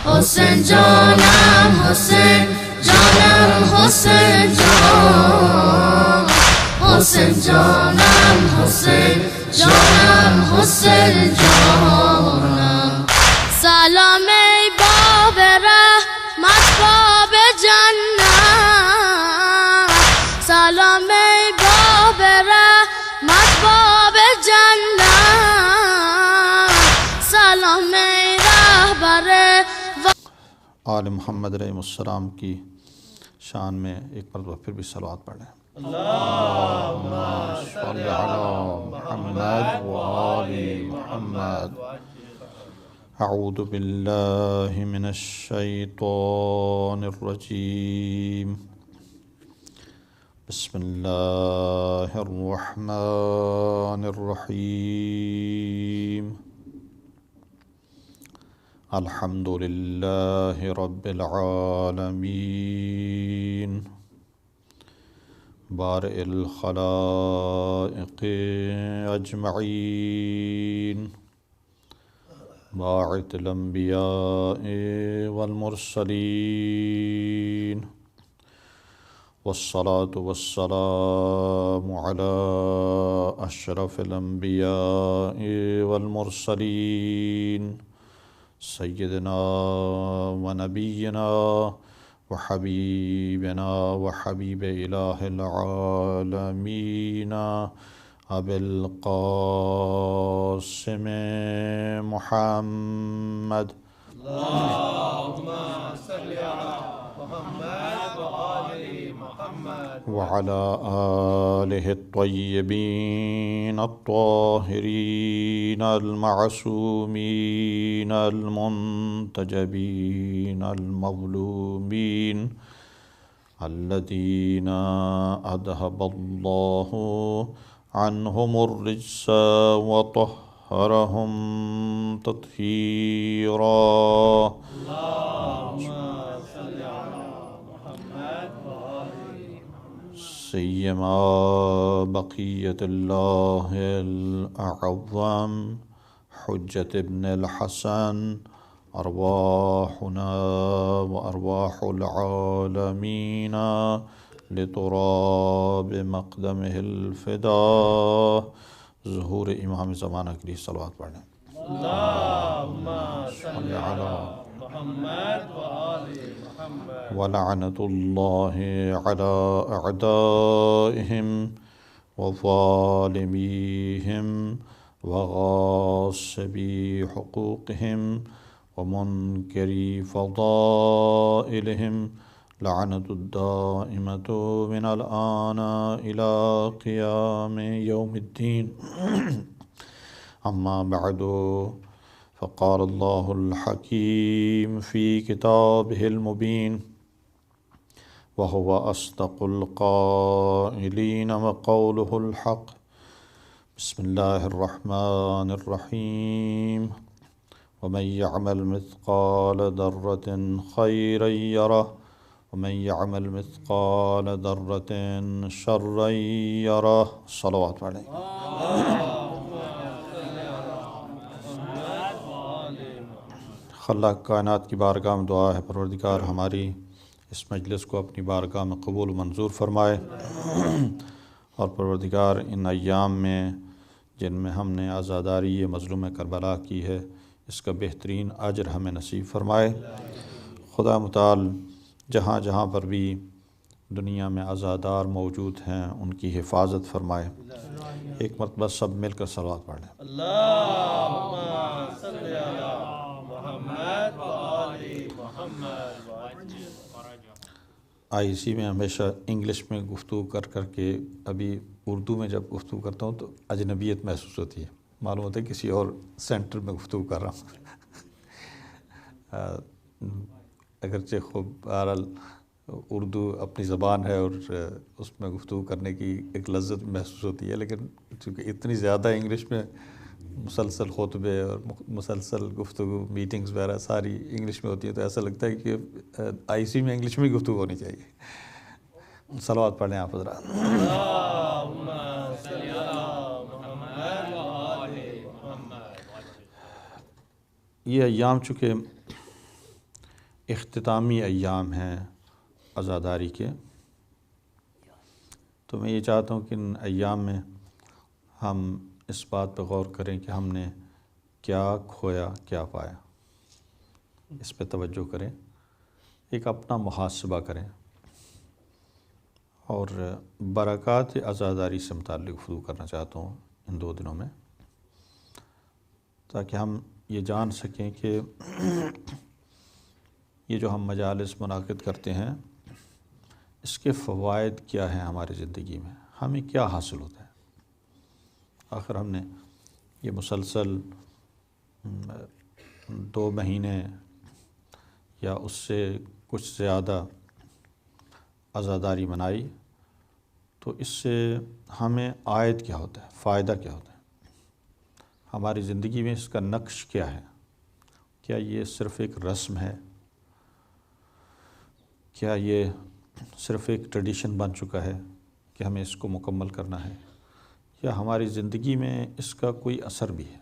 حسین جانم حسین جانم حسین جان حسین جانم حسین جانم حسین جانم سلام ای باب رحمت باب جنت سلام ای باب رحمت باب جنت سلام ای رهبر آل محمد علیہ السلام کی شان میں ایک مرتبہ پھر بھی صلوات پڑھ لیں۔ اللہم صلی علی محمد وآل محمد۔ اعوذ باللہ من الشیطان الرجیم، بسم اللہ الرحمن الرحیم۔ الحمد للہ رب العالمین، بارئ الخلائق اجمعین، باعث الانبیاء والمرسلین، والصلاة والسلام علی اشرف الانبیاء والمرسلین، سیدنا و نبینا و حبیبنا و حبیب الہ العالمین ابی القاسم محمد۔ اللہم صلی علی محمد و آل محمد وعلی آلہ الطیبین الطاہرین المعصومین المنتجبین المظلومین الذین اذھب اللہ عنہم الرجس وطہرہم تطہیرا۔ سیما بقیت اللہ الاعظم حجت ابن الحسن ارواحنا و ارواح العالمین لتراب مقدمہ الفدا۔ ظہور امام زمانہ کے لیے صلوات پڑھیں۔ اللہم صلی علی محمد و آل محمد ولعنۃ اللہ علی اعدائہم وظالمیہم وغاصبی حقوقہم ومنکری فضائلہم، لعنۃ الدائمۃ من الآن الی قیام یوم الدین۔ اما بعد، فقال اللہ الحکیم فی کتابہ المبین، وہو اصدق القائلین وقولہ الحق۔ بسم اللہ الرحمن الرحیم، ومن يعمل مثقال ذرة خيرا يره ومن يعمل مثقال ذرة شرا يره۔ صلوات پڑھیں۔ خلاق کائنات کی بارگاہ میں دعا ہے پروردگار ہماری اس مجلس کو اپنی بارگاہ میں قبول و منظور فرمائے، اور پروردگار ان ایام میں جن میں ہم نے عزاداری مظلوم کربلا کی ہے، اس کا بہترین اجر ہمیں نصیب فرمائے۔ خدا متعال جہاں جہاں پر بھی دنیا میں عزادار موجود ہیں ان کی حفاظت فرمائے۔ ایک مرتبہ سب مل کر صلوات پڑھ لیں۔ اللہم صلی علی محمد و آل محمد۔ آئی سی میں ہمیشہ انگلش میں گفتگو کر کر کے ابھی اردو میں جب گفتگو کرتا ہوں تو اجنبیت محسوس ہوتی ہے، معلوم ہوتا ہے کسی اور سینٹر میں گفتگو کر رہا ہوں۔ اگرچہ خوب بہرحال اردو اپنی زبان ہے اور اس میں گفتگو کرنے کی ایک لذت محسوس ہوتی ہے، لیکن چونکہ اتنی زیادہ انگلش میں مسلسل خطبے اور مسلسل گفتگو میٹنگز وغیرہ ساری انگلش میں ہوتی ہے تو ایسا لگتا ہے کہ آئی سی میں انگلش میں ہی گفتگو ہونی چاہیے۔ صلوات پڑھیں آپ حضرات۔ صلی علی محمد و آل محمد۔ یہ ایام چونکہ اختتامی ایام ہیں عزاداری کے، تو میں یہ چاہتا ہوں کہ ان ایام میں ہم اس بات پہ غور کریں کہ ہم نے کیا کھویا کیا پایا، اس پہ توجہ کریں، ایک اپنا محاسبہ کریں، اور برکات عزاداری سے متعلق گفتگو کرنا چاہتا ہوں ان 2 دنوں میں، تاکہ ہم یہ جان سکیں کہ یہ جو ہم مجالس منعقد کرتے ہیں اس کے فوائد کیا ہیں ہماری زندگی میں، ہمیں کیا حاصل ہوتا ہے۔ آخر ہم نے یہ مسلسل 2 مہینے یا اس سے کچھ زیادہ عزاداری منائی، تو اس سے ہمیں عائد کیا ہوتا ہے، فائدہ کیا ہوتا ہے، ہماری زندگی میں اس کا نقش کیا ہے؟ کیا یہ صرف ایک رسم ہے؟ کیا یہ صرف ایک ٹریڈیشن بن چکا ہے کہ ہمیں اس کو مکمل کرنا ہے، یا ہماری زندگی میں اس کا کوئی اثر بھی ہے؟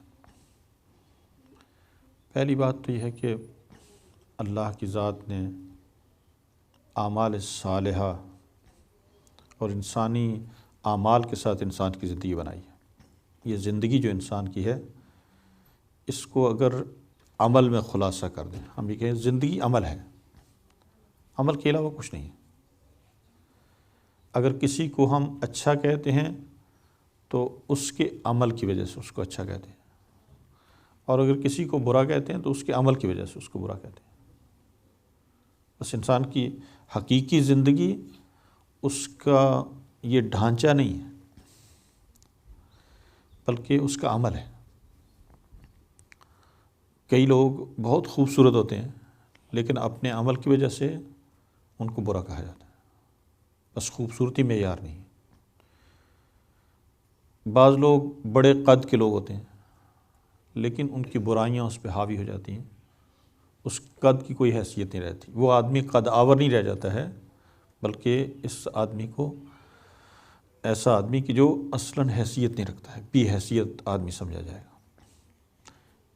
پہلی بات تو یہ ہے کہ اللہ کی ذات نے اعمال صالحہ اور انسانی اعمال کے ساتھ انسان کی زندگی بنائی ہے۔ یہ زندگی جو انسان کی ہے، اس کو اگر عمل میں خلاصہ کر دیں، ہم یہ کہیں زندگی عمل ہے، عمل کے علاوہ کچھ نہیں۔ اگر کسی کو ہم اچھا کہتے ہیں تو اس کے عمل کی وجہ سے اس کو اچھا کہتے ہیں، اور اگر کسی کو برا کہتے ہیں تو اس کے عمل کی وجہ سے اس کو برا کہتے ہیں۔ بس انسان کی حقیقی زندگی اس کا یہ ڈھانچہ نہیں ہے، بلکہ اس کا عمل ہے۔ کئی لوگ بہت خوبصورت ہوتے ہیں لیکن اپنے عمل کی وجہ سے ان کو برا کہا جاتا ہے، بس خوبصورتی معیار نہیں۔ بعض لوگ بڑے قد کے لوگ ہوتے ہیں لیکن ان کی برائیاں اس پہ حاوی ہو جاتی ہیں، اس قد کی کوئی حیثیت نہیں رہتی، وہ آدمی قد آور نہیں رہ جاتا ہے، بلکہ اس آدمی کو ایسا آدمی کی جو اصلاً حیثیت نہیں رکھتا ہے، بی حیثیت آدمی سمجھا جائے گا۔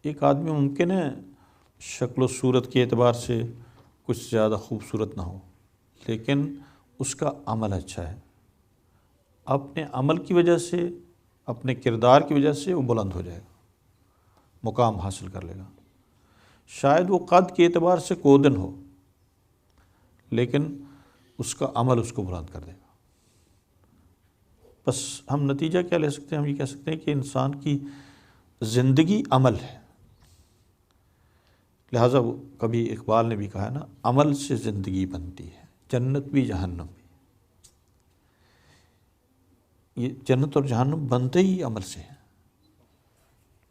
ایک آدمی ممکن ہے شکل و صورت کے اعتبار سے کچھ زیادہ خوبصورت نہ ہو، لیکن اس کا عمل اچھا ہے، اپنے عمل کی وجہ سے، اپنے کردار کی وجہ سے وہ بلند ہو جائے گا، مقام حاصل کر لے گا۔ شاید وہ قد کے اعتبار سے کودن ہو لیکن اس کا عمل اس کو بلند کر دے گا۔ بس ہم نتیجہ کیا لے سکتے ہیں؟ ہم یہ کہہ سکتے ہیں کہ انسان کی زندگی عمل ہے، لہٰذا کبھی اقبال نے بھی کہا ہے نا، عمل سے زندگی بنتی ہے، جنت بھی جہنم بھی۔ یہ جنت اور جہنم بنتے ہی عمل سے ہیں،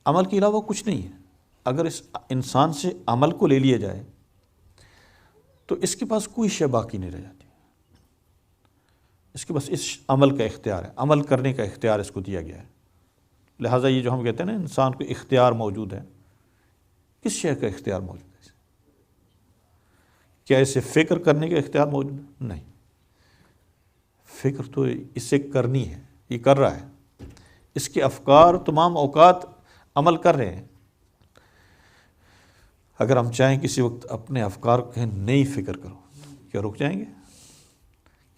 عمل کے علاوہ کچھ نہیں ہے۔ اگر اس انسان سے عمل کو لے لیا جائے تو اس کے پاس کوئی شے باقی نہیں رہ جاتی، اس کے پاس اس عمل کا اختیار ہے، عمل کرنے کا اختیار اس کو دیا گیا ہے۔ لہٰذا یہ جو ہم کہتے ہیں نا انسان کو اختیار موجود ہے، کس شے کا اختیار موجود ہے؟ کیا اسے فکر کرنے کا اختیار موجود ہے؟ نہیں، فکر تو اسے کرنی ہے، یہ کر رہا ہے، اس کے افکار تمام اوقات عمل کر رہے ہیں۔ اگر ہم چاہیں کسی وقت اپنے افکار کو کہیں نئی فکر کرو، کیا رک جائیں گے؟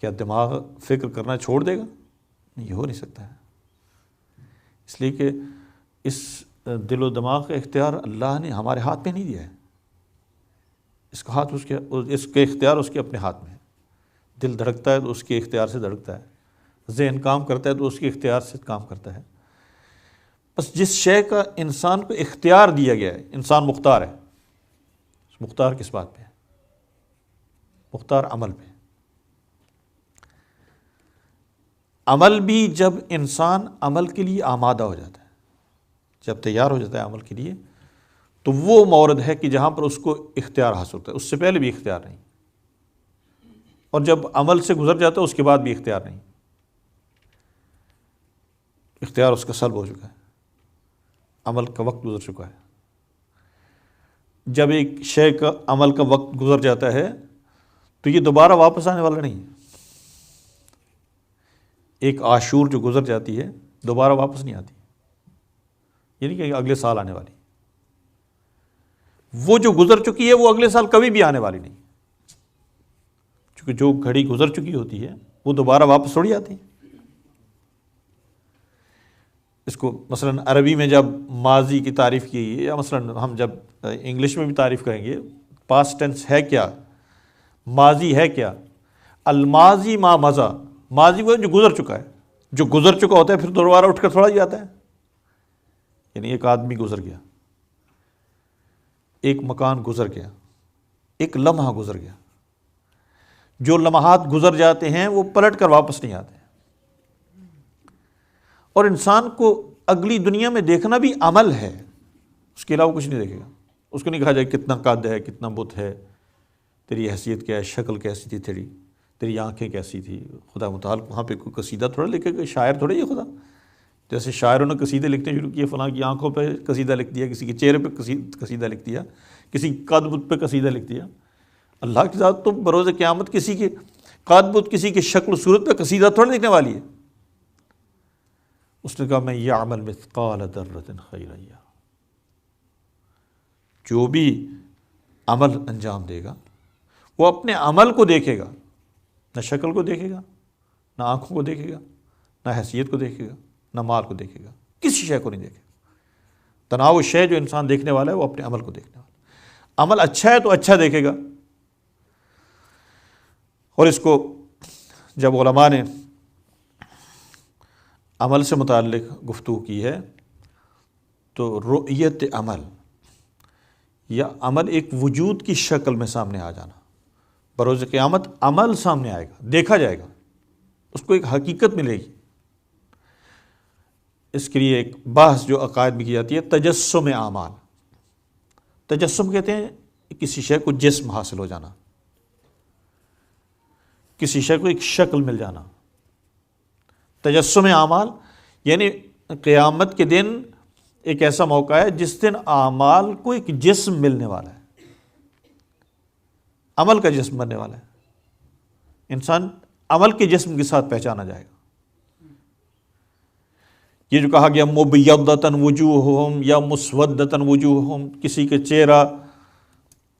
کیا دماغ فکر کرنا چھوڑ دے گا؟ نہیں، یہ ہو نہیں سکتا ہے، اس لیے کہ اس دل و دماغ کا اختیار اللہ نے ہمارے ہاتھ میں نہیں دیا ہے، اس کا ہاتھ اس کے اختیار اس کے اپنے ہاتھ میں ہے۔ دل دھڑکتا ہے تو اس کے اختیار سے دھڑکتا ہے، ذہن کام کرتا ہے تو اس کے اختیار سے کام کرتا ہے۔ بس جس شے کا انسان کو اختیار دیا گیا ہے، انسان مختار ہے۔ مختار کس بات پہ ہے؟ مختار عمل پہ۔ عمل بھی جب انسان عمل کے لیے آمادہ ہو جاتا ہے، جب تیار ہو جاتا ہے عمل کے لیے، تو وہ مورد ہے کہ جہاں پر اس کو اختیار حاصل ہوتا ہے، اس سے پہلے بھی اختیار نہیں، اور جب عمل سے گزر جاتا ہے اس کے بعد بھی اختیار نہیں، اختیار اس کا سلب ہو چکا ہے، عمل کا وقت گزر چکا ہے۔ جب ایک شے کا عمل کا وقت گزر جاتا ہے تو یہ دوبارہ واپس آنے والا نہیں ہے۔ ایک عاشور جو گزر جاتی ہے دوبارہ واپس نہیں آتی، یعنی کہ اگلے سال آنے والی، وہ جو گزر چکی ہے وہ اگلے سال کبھی بھی آنے والی نہیں، چونکہ جو گھڑی گزر چکی ہوتی ہے وہ دوبارہ واپس تھوڑی آتی ہے۔ اس کو مثلا عربی میں جب ماضی کی تعریف کی ہے، یا مثلا ہم جب انگلش میں بھی تعریف کریں گے، پاسٹ ٹینس ہے کیا، ماضی ہے کیا؟ الماضی ما مضی، ماضی وہ جو گزر چکا ہے، جو گزر چکا ہوتا ہے پھر دوبارہ اٹھ کر تھوڑا ہی آتا ہے۔ یعنی ایک آدمی گزر گیا، ایک مکان گزر گیا، ایک لمحہ گزر گیا، جو لمحات گزر جاتے ہیں وہ پلٹ کر واپس نہیں آتے، اور انسان کو اگلی دنیا میں دیکھنا بھی عمل ہے، اس کے علاوہ کچھ نہیں دیکھے گا۔ اس کو نہیں کہا جائے کتنا قد ہے، کتنا بت ہے، تیری حیثیت کیا ہے، شکل کیسی تھی تیری آنکھیں کیسی تھی۔ خدا متعال وہاں پہ کوئی قصیدہ تھوڑا لکھے گا، شاعر تھوڑا یہ خدا، جیسے شاعروں نے قصیدے لکھنے شروع کیے، فلاں کی آنکھوں پہ قصیدہ لکھ دیا، کسی کے چہرے پہ قصیدہ لکھ دیا، کسی قد بت پہ قصیدہ لکھ دیا۔ اللہ کی ذات تو بروز قیامت کسی کے قد بت، کسی کے شکل و صورت پہ قصیدہ تھوڑا لکھنے والی ہے۔ اس نے کہا میں یعمل مثقال ذرۃ خیرا یرہ، جو بھی عمل انجام دے گا وہ اپنے عمل کو دیکھے گا، نہ شکل کو دیکھے گا، نہ آنکھوں کو دیکھے گا، نہ حیثیت کو دیکھے گا، نہ مال کو دیکھے گا، کسی شے کو نہیں دیکھے گا۔ تناؤ شے جو انسان دیکھنے والا ہے وہ اپنے عمل کو دیکھنے والا ہے۔ عمل اچھا ہے تو اچھا دیکھے گا۔ اور اس کو جب علماء نے عمل سے متعلق گفتگو کی ہے تو رؤیت عمل، یا عمل ایک وجود کی شکل میں سامنے آ جانا، بروز قیامت عمل سامنے آئے گا، دیکھا جائے گا، اس کو ایک حقیقت ملے گی۔ اس کے لیے ایک بحث جو عقائد میں کی جاتی ہے، تجسم اعمال۔ تجسم کہتے ہیں کسی شے کو جسم حاصل ہو جانا، کسی شے کو ایک شکل مل جانا۔ تجسم اعمال یعنی قیامت کے دن ایک ایسا موقع ہے جس دن اعمال کو ایک جسم ملنے والا ہے، عمل کا جسم بننے والا ہے، انسان عمل کے جسم کے ساتھ پہچانا جائے گا۔ یہ جو کہا گیا مبیضۃ وجوہہم یا مسودۃ وجوہہم، کسی کا چہرہ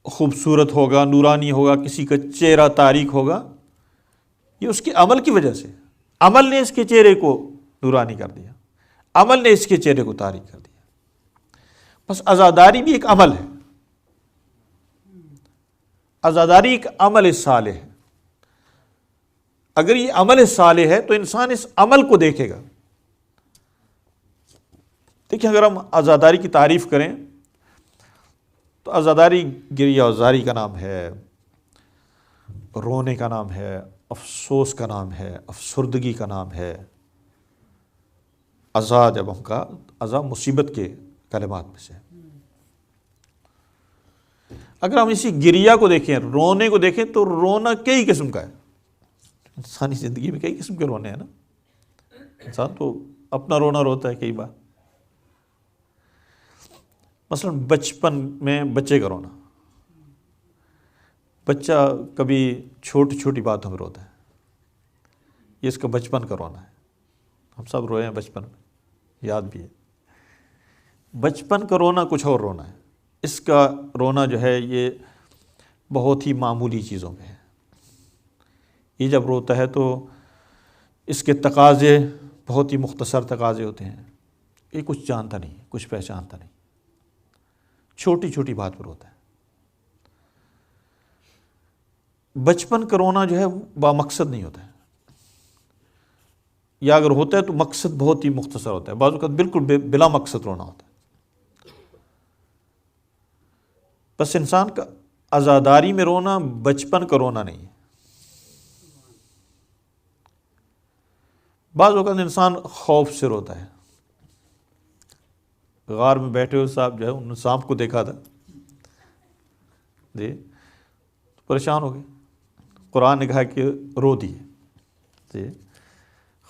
خوبصورت ہوگا، نورانی ہوگا، کسی کا چہرہ تاریک ہوگا، یہ اس کے عمل کی وجہ سے، عمل نے اس کے چہرے کو نورانی کر دیا، عمل نے اس کے چہرے کو تاریک کر دیا۔ بس عزاداری بھی ایک عمل ہے، عزاداری ایک عمل صالح ہے۔ اگر یہ عمل صالح ہے تو انسان اس عمل کو دیکھے گا۔ دیکھیں اگر ہم عزاداری کی تعریف کریں تو عزاداری گریہ وزاری کا نام ہے، رونے کا نام ہے، افسوس کا نام ہے، افسردگی کا نام ہے۔ عزا جب ہم کہا، عزا مصیبت کے کلمات میں سے۔ اگر ہم اسی گریہ کو دیکھیں، رونے کو دیکھیں، تو رونا کئی قسم کا ہے۔ انسانی زندگی میں کئی قسم کے رونے ہیں نا، انسان تو اپنا رونا روتا ہے کئی بار۔ مثلا بچپن میں بچے کا رونا، بچہ کبھی چھوٹی چھوٹی باتوں میں روتا ہے، یہ اس کا بچپن کا رونا ہے۔ ہم سب روئے ہیں بچپن میں، یاد بھی ہے۔ بچپن کا رونا کچھ اور رونا ہے، اس کا رونا جو ہے یہ بہت ہی معمولی چیزوں میں ہے۔ یہ جب روتا ہے تو اس کے تقاضے بہت ہی مختصر تقاضے ہوتے ہیں، یہ کچھ جانتا نہیں، کچھ پہچانتا نہیں، چھوٹی چھوٹی بات پر روتا ہے۔ بچپن کا رونا جو ہے با مقصد نہیں ہوتا ہے، یا اگر ہوتا ہے تو مقصد بہت ہی مختصر ہوتا ہے، بعض اوقات بالکل بلا مقصد رونا ہوتا ہے۔ بس انسان کا عزاداری میں رونا بچپن کا رونا نہیں ہے۔ بعض اوقات انسان خوف سے روتا ہے۔ غار میں بیٹھے ہوئے صاحب جو ہے انہوں نے سانپ کو دیکھا تھا جی، پریشان ہو گئے، قرآن نے کہا کہ رو دیے جی،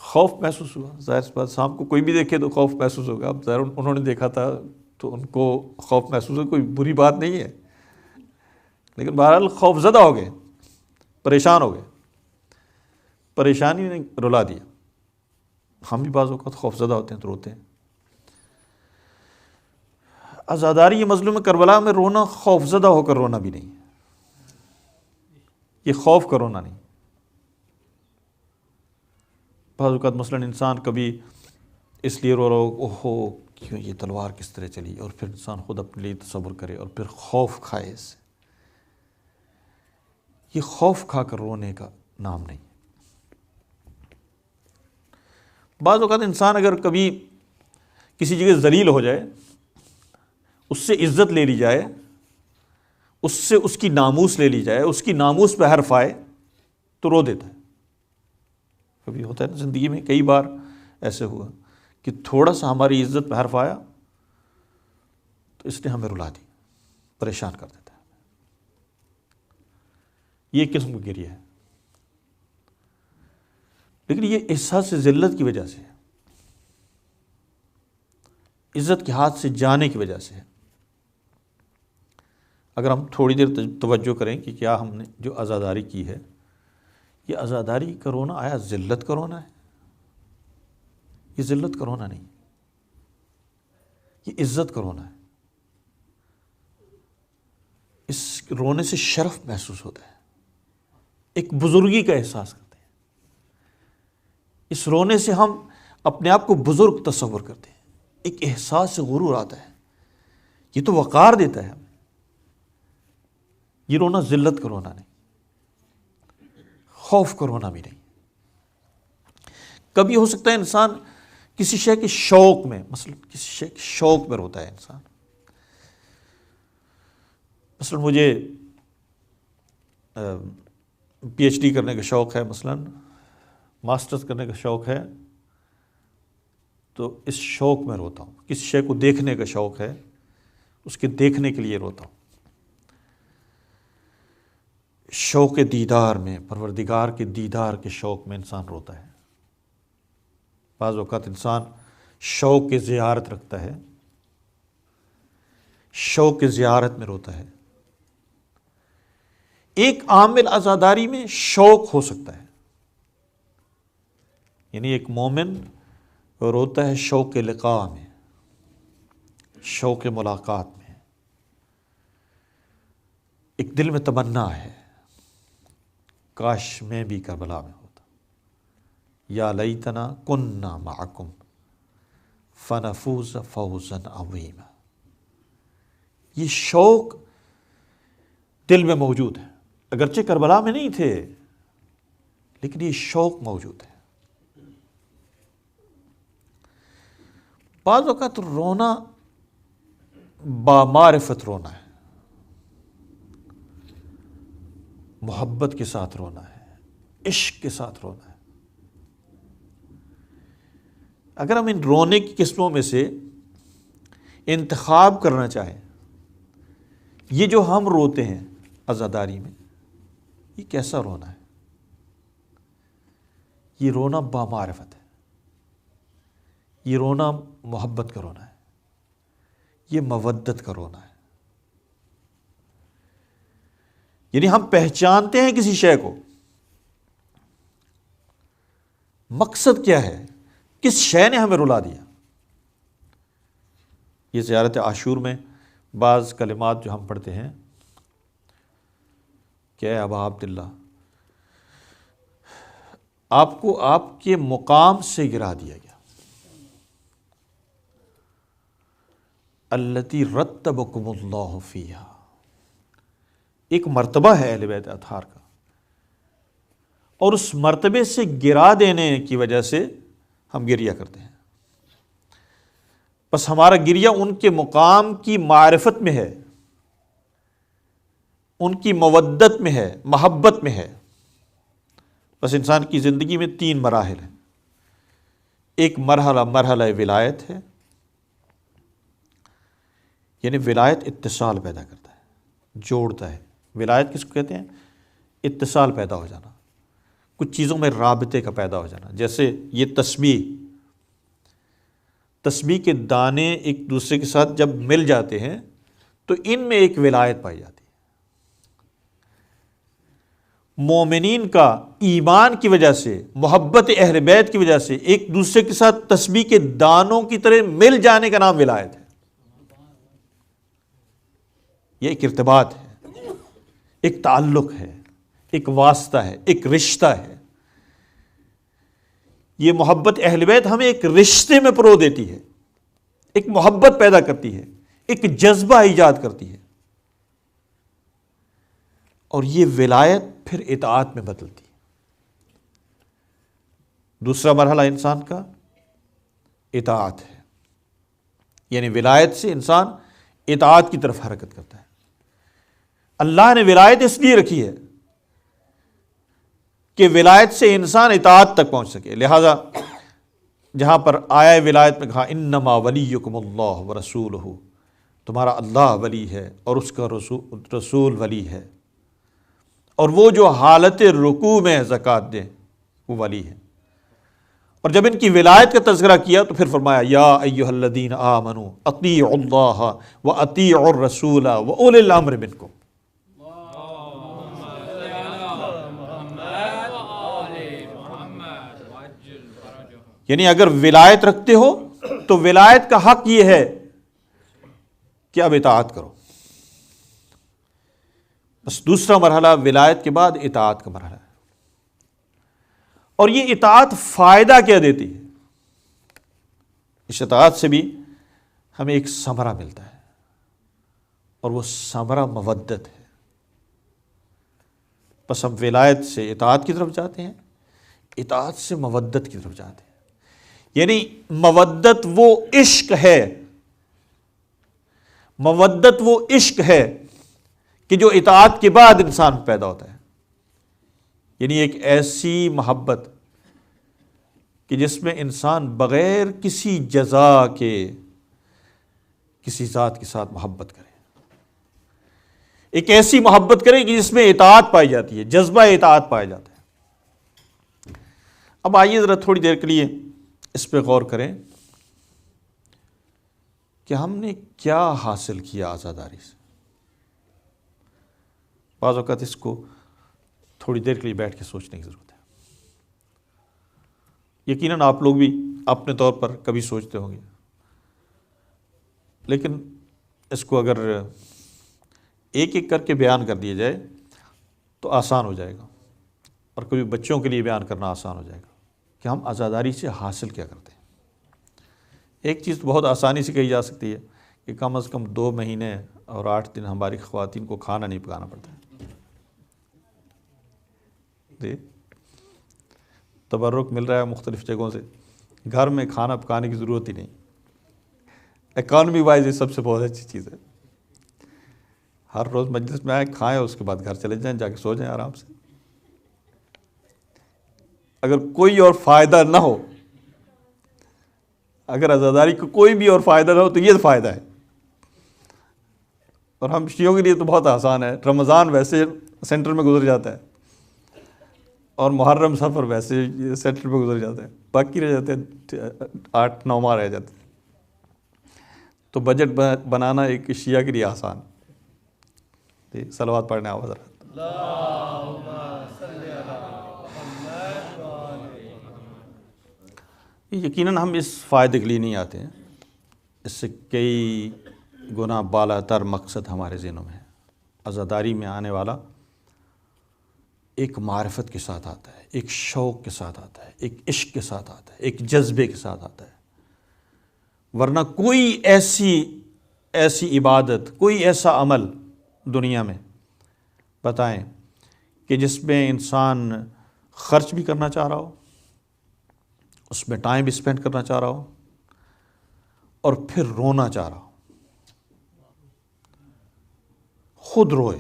خوف محسوس ہوا۔ ظاہر سی بات، سانپ کو کوئی بھی دیکھے تو خوف محسوس ہوگا۔ اب ظاہر انہوں نے دیکھا تھا تو ان کو خوف محسوس ہو، کوئی بری بات نہیں ہے، لیکن بہرحال خوف زدہ ہو گئے، پریشان ہو گئے، پریشانی نے رلا دیا۔ ہم بھی بعض اوقات خوف زدہ ہوتے ہیں تو روتے ہیں۔ عزاداری یہ مظلوم کربلا میں رونا خوف زدہ ہو کر رونا بھی نہیں ہے، یہ خوف کا رونا نہیں۔ بعض اوقات مثلاً انسان کبھی اس لیے رو رہا ہو اوہو کیوں یہ تلوار کس طرح چلی، اور پھر انسان خود اپنے لیے تصور کرے اور پھر خوف کھائے اس سے، یہ خوف کھا کر رونے کا نام نہیں۔ بعض اوقات انسان اگر کبھی کسی جگہ ذلیل ہو جائے، اس سے عزت لے لی جائے، اس سے اس کی ناموس لے لی جائے، اس کی ناموس پہ حرف آئے تو رو دیتا ہے۔ کبھی ہوتا ہے نا زندگی میں، کئی بار ایسے ہوا کہ تھوڑا سا ہماری عزت پہ حرف آیا تو اس نے ہمیں رلا دی، پریشان کر دیتا ہے۔ یہ ایک قسم کی گریہ ہے، لیکن یہ احساس ذلت کی وجہ سے ہے، عزت کے ہاتھ سے جانے کی وجہ سے ہے۔ اگر ہم تھوڑی دیر توجہ کریں کہ کیا ہم نے جو عزاداری کی ہے، یہ عزاداری کا رونا آیا ذلت کا رونا ہے؟ یہ ذلت کا رونا نہیں، یہ عزت کا رونا ہے۔ اس رونے سے شرف محسوس ہوتا ہے، ایک بزرگی کا احساس کرتے ہیں۔ اس رونے سے ہم اپنے آپ کو بزرگ تصور کرتے ہیں، ایک احساس سے غرور آتا ہے، یہ تو وقار دیتا ہے ہمیں۔ یہ رونا ذلت کا رونا نہیں، خوف کا رونا بھی نہیں۔ کبھی ہو سکتا ہے انسان کسی شے کے شوق میں، مثلا کسی شے کے شوق میں روتا ہے انسان۔ مثلا مجھے پی ایچ ڈی کرنے کا شوق ہے، مثلا ماسٹرز کرنے کا شوق ہے، تو اس شوق میں روتا ہوں۔ کسی شے کو دیکھنے کا شوق ہے، اس کے دیکھنے کے لیے روتا ہوں۔ شوق دیدار میں، پروردگار کے دیدار کے شوق میں انسان روتا ہے۔ بعض اوقات انسان شوق کی زیارت رکھتا ہے، شوق کی زیارت میں روتا ہے۔ ایک عامل عزاداری میں شوق ہو سکتا ہے، یعنی ایک مومن روتا ہے شوق لقاء میں، شوق ملاقات میں۔ ایک دل میں تمنا ہے کاش میں بھی کربلا میں ہوتا، یا لیتنا کننا معکم فنفوز فوزا عظیما۔ یہ شوق دل میں موجود ہے، اگرچہ کربلا میں نہیں تھے لیکن یہ شوق موجود ہے۔ بعض اوقات رونا بامعرفت رونا ہے، محبت کے ساتھ رونا ہے، عشق کے ساتھ رونا ہے۔ اگر ہم ان رونے کی قسموں میں سے انتخاب کرنا چاہیں، یہ جو ہم روتے ہیں عزاداری میں، یہ کیسا رونا ہے؟ یہ رونا بامعرفت ہے، یہ رونا محبت کا رونا ہے، یہ مودت کا رونا ہے۔ یعنی ہم پہچانتے ہیں کسی شے کو، مقصد کیا ہے، کس شے نے ہمیں رلا دیا۔ یہ زیارت عاشور میں بعض کلمات جو ہم پڑھتے ہیں کہ اے ابا عبداللہ، آپ کو آپ کے مقام سے گرا دیا گیا، التی رتبکم اللہ فیہا۔ ایک مرتبہ ہے اہل بیت اطہار کا، اور اس مرتبے سے گرا دینے کی وجہ سے ہم گریہ کرتے ہیں۔ بس ہمارا گریہ ان کے مقام کی معرفت میں ہے، ان کی مودت میں ہے، محبت میں ہے۔ بس انسان کی زندگی میں 3 مراحل ہیں۔ ایک مرحلہ ولایت ہے، یعنی ولایت اتصال پیدا کرتا ہے، جوڑتا ہے۔ ولایت کس کو کہتے ہیں؟ اتصال پیدا ہو جانا، کچھ چیزوں میں رابطے کا پیدا ہو جانا۔ جیسے یہ تسبیح کے دانے ایک دوسرے کے ساتھ جب مل جاتے ہیں تو ان میں ایک ولایت پائی جاتی ہے۔ مومنین کا ایمان کی وجہ سے، محبت اہل بیت کی وجہ سے ایک دوسرے کے ساتھ تسبیح کے دانوں کی طرح مل جانے کا نام ولایت ہے۔ یہ ایک ارتباط ہے، ایک تعلق ہے، ایک واسطہ ہے، ایک رشتہ ہے۔ یہ محبت اہل بیت ہمیں ایک رشتے میں پرو دیتی ہے، ایک محبت پیدا کرتی ہے، ایک جذبہ ایجاد کرتی ہے، اور یہ ولایت پھر اطاعت میں بدلتی ہے۔ دوسرا مرحلہ انسان کا اطاعت ہے، یعنی ولایت سے انسان اطاعت کی طرف حرکت کرتا ہے۔ اللہ نے ولایت اس لیے رکھی ہے کہ ولایت سے انسان اطاعت تک پہنچ سکے، لہذا جہاں پر آیا ولایت میں کہا انما ولیکم اللہ ورسولہ، تمہارا اللہ ولی ہے اور اس کا رسول ولی ہے، اور وہ جو حالت رکوع میں زکوٰۃ دے وہ ولی ہے۔ اور جب ان کی ولایت کا تذکرہ کیا تو پھر فرمایا یا ایھا الذین آمنوا اطیعوا اللہ واطیعوا الرسول واولی الامر منکم۔ یعنی اگر ولایت رکھتے ہو تو ولایت کا حق یہ ہے کہ اب اطاعت کرو۔ بس دوسرا مرحلہ ولایت کے بعد اطاعت کا مرحلہ ہے، اور یہ اطاعت فائدہ کیا دیتی ہے؟ اس اطاعت سے بھی ہمیں ایک ثمرہ ملتا ہے، اور وہ ثمرہ مودت ہے۔ بس ہم ولایت سے اطاعت کی طرف جاتے ہیں، اطاعت سے مودت کی طرف جاتے ہیں، یعنی مودت وہ عشق ہے، مودت وہ عشق ہے کہ جو اطاعت کے بعد انسان پیدا ہوتا ہے، یعنی ایک ایسی محبت کہ جس میں انسان بغیر کسی جزا کے کسی ذات کے ساتھ محبت کرے، ایک ایسی محبت کرے کہ جس میں اطاعت پائی جاتی ہے، جذبہ اطاعت پایا جاتا ہے۔ اب آئیے ذرا تھوڑی دیر کے لیے اس پہ غور کریں کہ ہم نے کیا حاصل کیا آزاداری سے۔ بعض اوقات اس کو تھوڑی دیر کے لیے بیٹھ کے سوچنے کی ضرورت ہے۔ یقیناً آپ لوگ بھی اپنے طور پر کبھی سوچتے ہوں گے، لیکن اس کو اگر ایک ایک کر کے بیان کر دیا جائے تو آسان ہو جائے گا، اور کبھی بچوں کے لیے بیان کرنا آسان ہو جائے گا کہ ہم آزاداری سے حاصل کیا کرتے ہیں۔ ایک چیز تو بہت آسانی سے کہی جا سکتی ہے کہ کم از کم 2 مہینے اور 8 دن ہماری خواتین کو کھانا نہیں پکانا پڑتا ہے۔ تبرک مل رہا ہے مختلف جگہوں سے، گھر میں کھانا پکانے کی ضرورت ہی نہیں۔ اکانومی وائز یہ سب سے بہت اچھی چیز ہے۔ ہر روز مجلس میں آئے، کھائیں، اس کے بعد گھر چلے جائیں، جا کے سو جائیں آرام سے۔ اگر کوئی اور فائدہ نہ ہو، اگر عزاداری کو کوئی بھی اور فائدہ نہ ہو تو یہ فائدہ ہے۔ اور ہم شیعوں کے لیے تو بہت آسان ہے، رمضان ویسے سینٹر میں گزر جاتا ہے، اور محرم سفر ویسے سینٹر میں گزر جاتا ہے، باقی رہ جاتے ہیں 8-9 ماہ رہ جاتے ہیں۔ تو بجٹ بنانا ایک شیعہ کے لیے آسان۔ صلوات پڑھنے آواز رہا۔ یقیناً ہم اس فائدے کے لیے نہیں آتے ہیں، اس سے کئی گنا بالا تر مقصد ہمارے ذہنوں میں ہے۔ عزاداری میں آنے والا ایک معرفت کے ساتھ آتا ہے، ایک شوق کے ساتھ آتا ہے، ایک عشق کے ساتھ آتا ہے، ایک جذبے کے ساتھ آتا ہے، ورنہ کوئی ایسی عبادت، کوئی ایسا عمل دنیا میں بتائیں کہ جس میں انسان خرچ بھی کرنا چاہ رہا ہو، اس میں ٹائم بھی اسپینڈ کرنا چاہ رہا ہو، اور پھر رونا چاہ رہا ہو، خود روئے،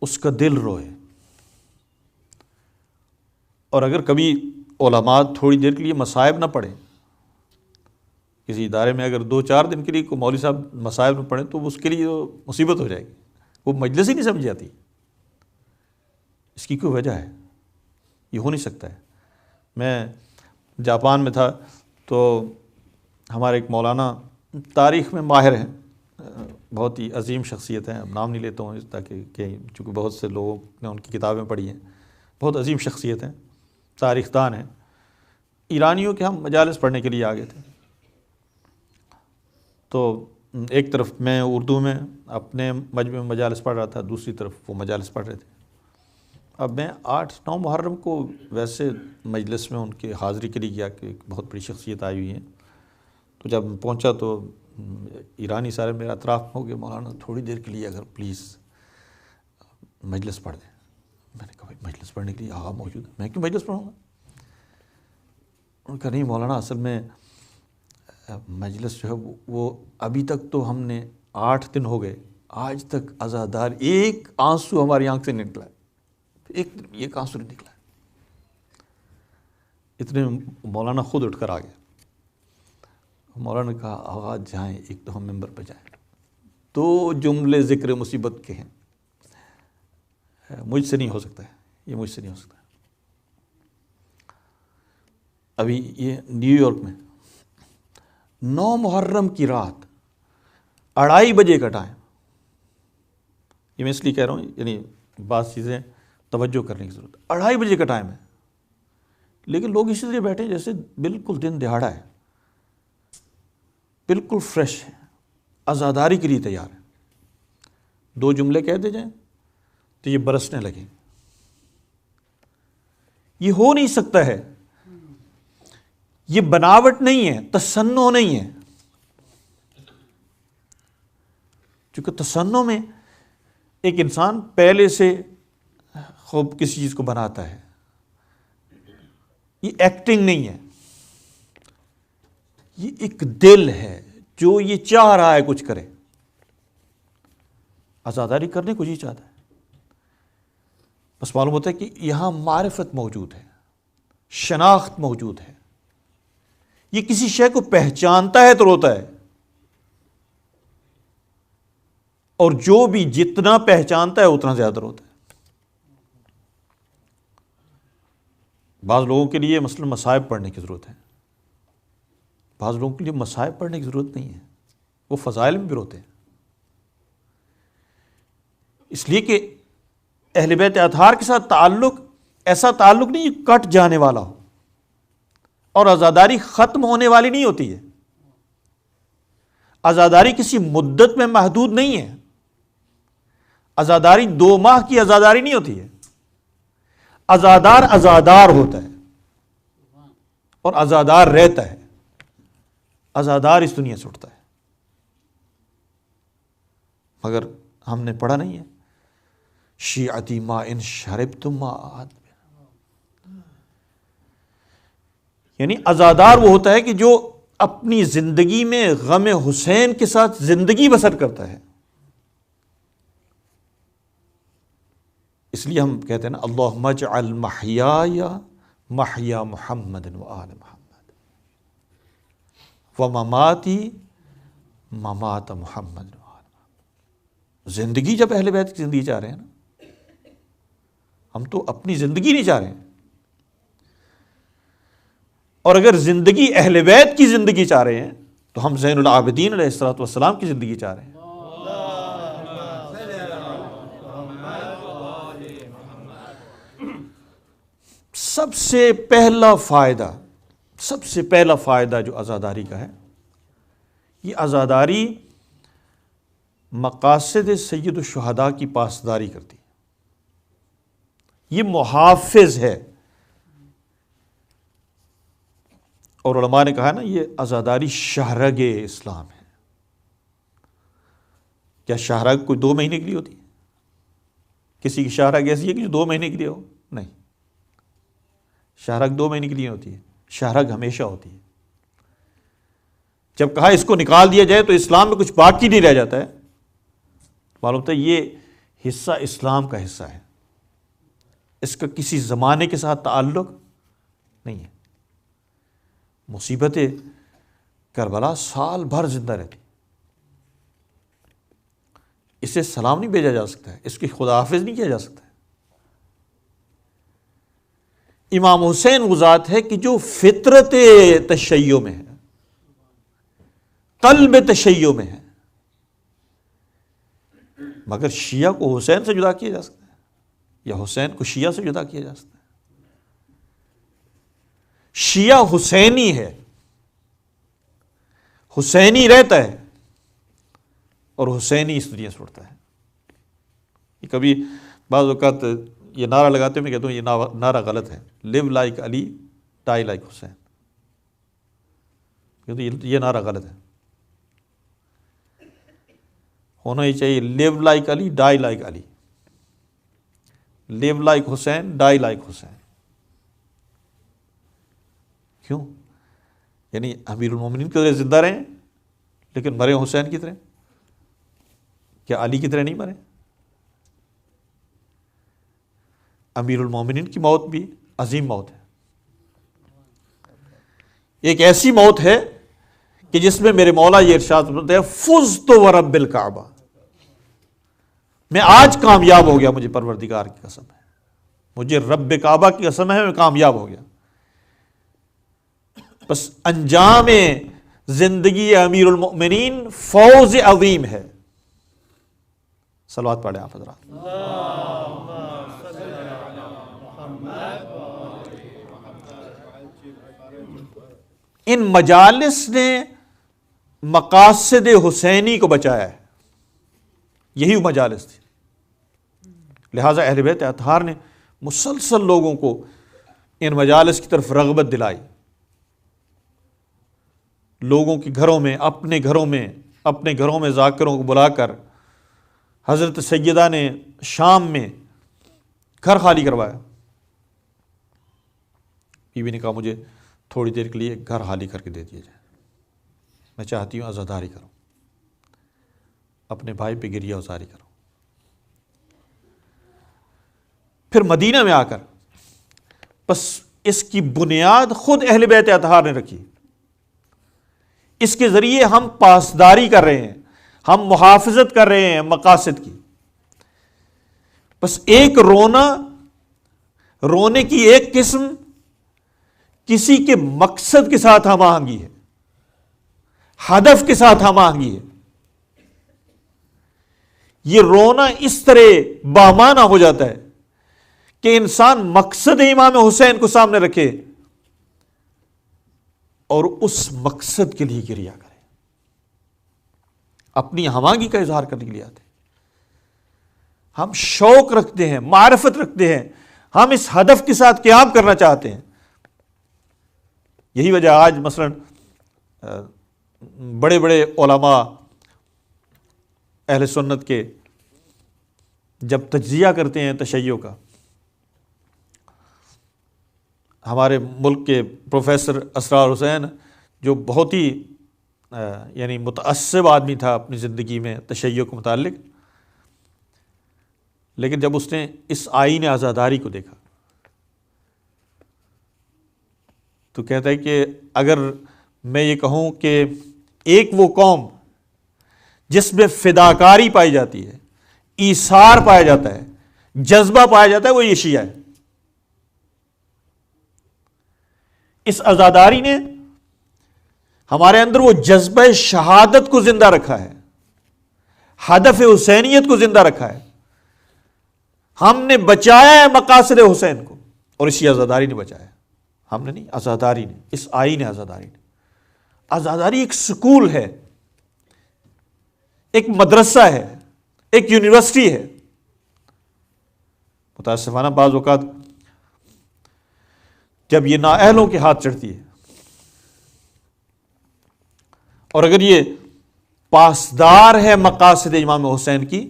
اس کا دل روئے۔ اور اگر کبھی علماء تھوڑی دیر کے لیے مصائب نہ پڑھیں، کسی ادارے میں اگر 2-4 دن کے لیے کوئی مولوی صاحب مصائب نہ پڑھیں تو اس کے لیے مصیبت ہو جائے گی، وہ مجلس ہی نہیں سمجھ جاتی۔ اس کی کوئی وجہ ہے؟ یہ ہو نہیں سکتا ہے۔ میں جاپان میں تھا تو ہمارے ایک مولانا تاریخ میں ماہر ہیں، بہت ہی عظیم شخصیت ہیں، اب نام نہیں لیتا ہوں تاکہ چونکہ بہت سے لوگوں نے ان کی کتابیں پڑھی ہیں، بہت عظیم شخصیت ہیں، تاریخ دان ہیں۔ ایرانیوں کے ہم مجالس پڑھنے کے لیے آ گئے تھے، تو ایک طرف میں اردو میں اپنے مجمع مجالس پڑھ رہا تھا، دوسری طرف وہ مجالس پڑھ رہے تھے. اب میں 8-9 محرم کو ویسے مجلس میں ان کے حاضری کے لیے گیا کہ ایک بہت بڑی شخصیت آئی ہوئی ہے. تو جب پہنچا تو ایرانی سارے میرا اطراف ہو گئے، مولانا تھوڑی دیر کے لیے اگر پلیز مجلس پڑھ دیں. میں نے کہا بھائی مجلس پڑھنے کے لیے آقا موجود ہے، میں کیوں مجلس پڑھوں گا؟ انہوں نے کہا نہیں مولانا، اصل میں مجلس جو ہے وہ ابھی تک تو ہم نے 8 دن ہو گئے، آج تک عزادار ایک آنسو ہماری آنکھ سے نہیں نکلا ہے، ایک آنسو نہیں نکلا ہے. اتنے مولانا خود اٹھ کر آ گئے. مولانا نے کہا آغا جائیں، ایک تو ہم ممبر پہ جائیں، 2 جملے ذکر مصیبت کے ہیں، مجھ سے نہیں ہو سکتا ہے، یہ مجھ سے نہیں ہو سکتا. ابھی یہ نیو یارک میں 9 محرم کی رات 2:30 بجے کا ٹائم، یہ میں اس لیے کہہ رہا ہوں یعنی بعض چیزیں توجہ کرنے کی ضرورت ہے. 2:30 بجے کا ٹائم ہے، لیکن لوگ اسی طرح بیٹھے جیسے بالکل دن دہاڑا ہے، بالکل فریش ہے، عزاداری کے لیے تیار ہے. 2 جملے کہہ دے جائیں تو یہ برسنے لگیں. یہ ہو نہیں سکتا ہے، یہ بناوٹ نہیں ہے، تصنع نہیں ہے. چونکہ تصنع میں ایک انسان پہلے سے خوب کسی چیز کو بناتا ہے، یہ ایکٹنگ نہیں ہے، یہ ایک دل ہے جو یہ چاہ رہا ہے کچھ کرے. عزاداری کرنے کو جی چاہتا ہے، بس معلوم ہوتا ہے کہ یہاں معرفت موجود ہے، شناخت موجود ہے. یہ کسی شے کو پہچانتا ہے تو روتا ہے، اور جو بھی جتنا پہچانتا ہے اتنا زیادہ روتا ہے. بعض لوگوں کے لیے مثلا مصائب پڑھنے کی ضرورت ہے، بعض لوگوں کے لیے مصائب پڑھنے کی ضرورت نہیں ہے، وہ فضائل میں بھی روتے ہیں. اس لیے کہ اہل بیت اطہار کے ساتھ تعلق ایسا تعلق نہیں کٹ جانے والا ہو، اور عزاداری ختم ہونے والی نہیں ہوتی ہے. عزاداری کسی مدت میں محدود نہیں ہے. عزاداری 2 ماہ کی عزاداری نہیں ہوتی ہے. عزادار عزادار ہوتا ہے اور عزادار رہتا ہے. عزادار اس دنیا سے اٹھتا ہے. مگر ہم نے پڑھا نہیں ہے شیعتی ما ان شربتم ما آت، یعنی عزادار وہ ہوتا ہے کہ جو اپنی زندگی میں غم حسین کے ساتھ زندگی بسر کرتا ہے. اس لیے ہم کہتے ہیں نا اللہم اجعل محیایا محیا محمد و آل محمد و مماتی ممات محمد و آل محمد. زندگی جب اہل بیت کی زندگی چاہ رہے ہیں نا، ہم تو اپنی زندگی نہیں چاہ رہے ہیں. اور اگر زندگی اہل بیت کی زندگی چاہ رہے ہیں تو ہم زین العابدین علیہ الصلوۃ والسلام کی زندگی چاہ رہے ہیں. سب سے پہلا فائدہ جو عزاداری کا ہے، یہ عزاداری مقاصد سید الشہداء کی پاسداری کرتی ہے. یہ محافظ ہے. اور علماء نے کہا نا یہ عزاداری شہرگ اسلام ہے. کیا شہرگ کوئی 2 مہینے کے لیے ہوتی ہے؟ کسی کی شہرگ ایسی ہے کہ جو 2 مہینے کے لیے ہو؟ نہیں، شہرگ 2 مہینے کے لیے ہوتی ہے، شہرگ ہمیشہ ہوتی ہے. جب کہا اس کو نکال دیا جائے تو اسلام میں کچھ باقی نہیں رہ جاتا ہے. معلوم ہوتا ہے یہ حصہ اسلام کا حصہ ہے، اس کا کسی زمانے کے ساتھ تعلق نہیں ہے. مصیبت کربلا سال بھر زندہ رہتی، اسے سلام نہیں بھیجا جا سکتا ہے، اس کی خداحافظ نہیں کیا جا سکتا ہے. امام حسین وہ ذات ہے کہ جو فطرت تشیع میں ہے، قلب تشیع میں ہے. مگر شیعہ کو حسین سے جدا کیا جا سکتا ہے، یا حسین کو شیعہ سے جدا کیا جا سکتا ہے؟ شیعہ حسینی ہے، حسینی رہتا ہے، اور حسین ہی اس دنیا سے اٹھتا ہے. یہ کبھی بعض اوقات یہ نعرہ لگاتے میں کہتا ہوں یہ نعرہ غلط ہے. لیو لائک علی ڈائی لائک حسین. یہ نعرہ غلط ہے. ہونا ہی چاہیے لیو لائک علی ڈائی لائک علی. لیو لائک حسین ڈائی لائک حسین. کیوں؟ یعنی امیر المومنین کی طرح زندہ رہیں لیکن مرے حسین کی طرح. کیا علی کی طرح نہیں مرے؟ امیر المومنین کی موت بھی عظیم موت ہے. ایک ایسی موت ہے کہ جس میں میرے مولا یہ ارشاد کرتے ہیں فزت ورب الکعبہ، میں آج کامیاب ہو گیا، مجھے پروردگار کی قسم ہے، مجھے رب کعبہ کی قسم ہے، میں کامیاب ہو گیا. بس انجام زندگی امیر المؤمنین فوز عظیم ہے. صلوات پڑھیں آپ حضرات. ان مجالس نے مقاصد حسینی کو بچایا ہے. یہی وہ مجالس تھی. لہٰذا اہل بیت اطہار نے مسلسل لوگوں کو ان مجالس کی طرف رغبت دلائی. لوگوں کے گھروں میں اپنے گھروں میں ذاکروں کو بلا کر حضرت سیدہ نے شام میں گھر خالی کروایا. بیوی نے کہا مجھے تھوڑی دیر کے لیے گھر خالی کر کے دے دیا جائے، میں چاہتی ہوں عزاداری کروں، اپنے بھائی پہ گریہ ازاری کروں. پھر مدینہ میں آ کر بس اس کی بنیاد خود اہل بیت اطہار نے رکھی. اس کے ذریعے ہم پاسداری کر رہے ہیں، ہم محافظت کر رہے ہیں مقاصد کی. بس ایک رونے کی ایک قسم کسی کے مقصد کے ساتھ ہم آہنگی ہے، ہدف کے ساتھ ہم آہنگی ہے. یہ رونا اس طرح بامانہ ہو جاتا ہے کہ انسان مقصد امام حسین کو سامنے رکھے اور اس مقصد کے لیے گریہ کرے، اپنی ہمانگی کا اظہار کرنے کے لیے آتے ہیں. ہم شوق رکھتے ہیں، معرفت رکھتے ہیں، ہم اس ہدف کے ساتھ قیام کرنا چاہتے ہیں. یہی وجہ آج مثلا بڑے بڑے علماء اہل سنت کے جب تجزیہ کرتے ہیں تشیع کا، ہمارے ملک کے پروفیسر اسرار حسین جو بہت ہی یعنی متعصب آدمی تھا اپنی زندگی میں تشیع کے متعلق، لیکن جب اس نے اس آئین عزاداری کو دیکھا تو کہتا ہے کہ اگر میں یہ کہوں کہ ایک وہ قوم جس میں فداکاری پائی جاتی ہے، ایثار پایا جاتا ہے، جذبہ پایا جاتا ہے، وہ یہ شیعہ ہے. اس عزاداری نے ہمارے اندر وہ جذبہ شہادت کو زندہ رکھا ہے، ہدف حسینیت کو زندہ رکھا ہے. ہم نے بچایا ہے مقاصد حسین کو، اور اسی عزاداری نے بچایا. ہم نے نہیں، عزاداری نے، اس آئین عزاداری نے. عزاداری ایک سکول ہے، ایک مدرسہ ہے، ایک یونیورسٹی ہے. متاسفانہ بعض اوقات جب یہ نااہلوں کے ہاتھ چڑھتی ہے اور اگر یہ پاسدار ہے مقاصد امام حسین کی،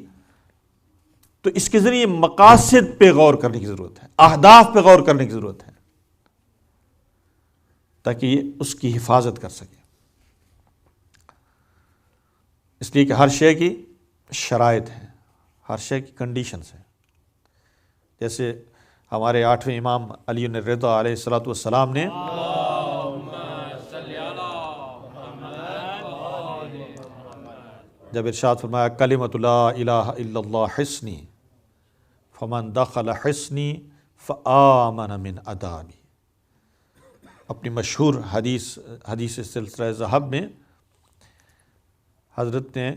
تو اس کے ذریعے مقاصد پہ غور کرنے کی ضرورت ہے، اہداف پہ غور کرنے کی ضرورت ہے تاکہ یہ اس کی حفاظت کر سکے. اس لیے کہ ہر شے کی شرائط ہیں، ہر شے کی کنڈیشنز ہیں. جیسے ہمارے 8ویں امام علی الرضا علیہ الصلوۃ والسلام نے جب ارشاد فرمایا کلمۃ لا الہ الا اللہ حصنی فمن دخل حصنی فآمن من عذابی، اپنی مشہور حدیث سلسلہ ذہب میں حضرت نے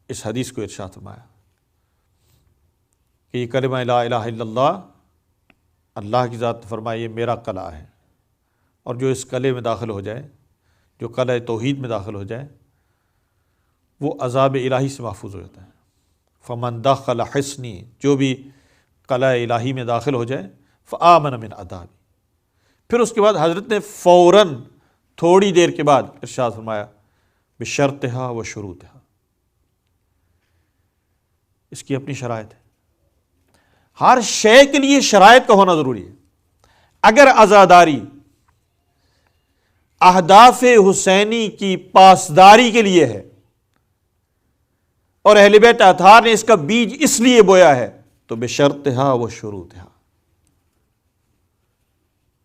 اس حدیث کو ارشاد فرمایا کہ یہ کلمہ لا الہ الا اللہ، اللہ کی ذات فرمایا یہ میرا قلعہ ہے، اور جو اس قلعے میں داخل ہو جائے، جو قلعہ توحید میں داخل ہو جائے، وہ عذاب الہی سے محفوظ ہو جاتا ہے۔ فمن دخل حصنی، جو بھی قلعہ الہی میں داخل ہو جائے، فآمن من عذابی۔ پھر اس کے بعد حضرت نے فوراً تھوڑی دیر کے بعد ارشاد فرمایا بشرطہا و شروطہا، اس کی اپنی شرائط ہے۔ ہر شے کے لیے شرائط کا ہونا ضروری ہے۔ اگر عزاداری اہداف حسینی کی پاسداری کے لیے ہے اور اہل بیت اطہار نے اس کا بیج اس لیے بویا ہے تو بشرطہا و شروطہا،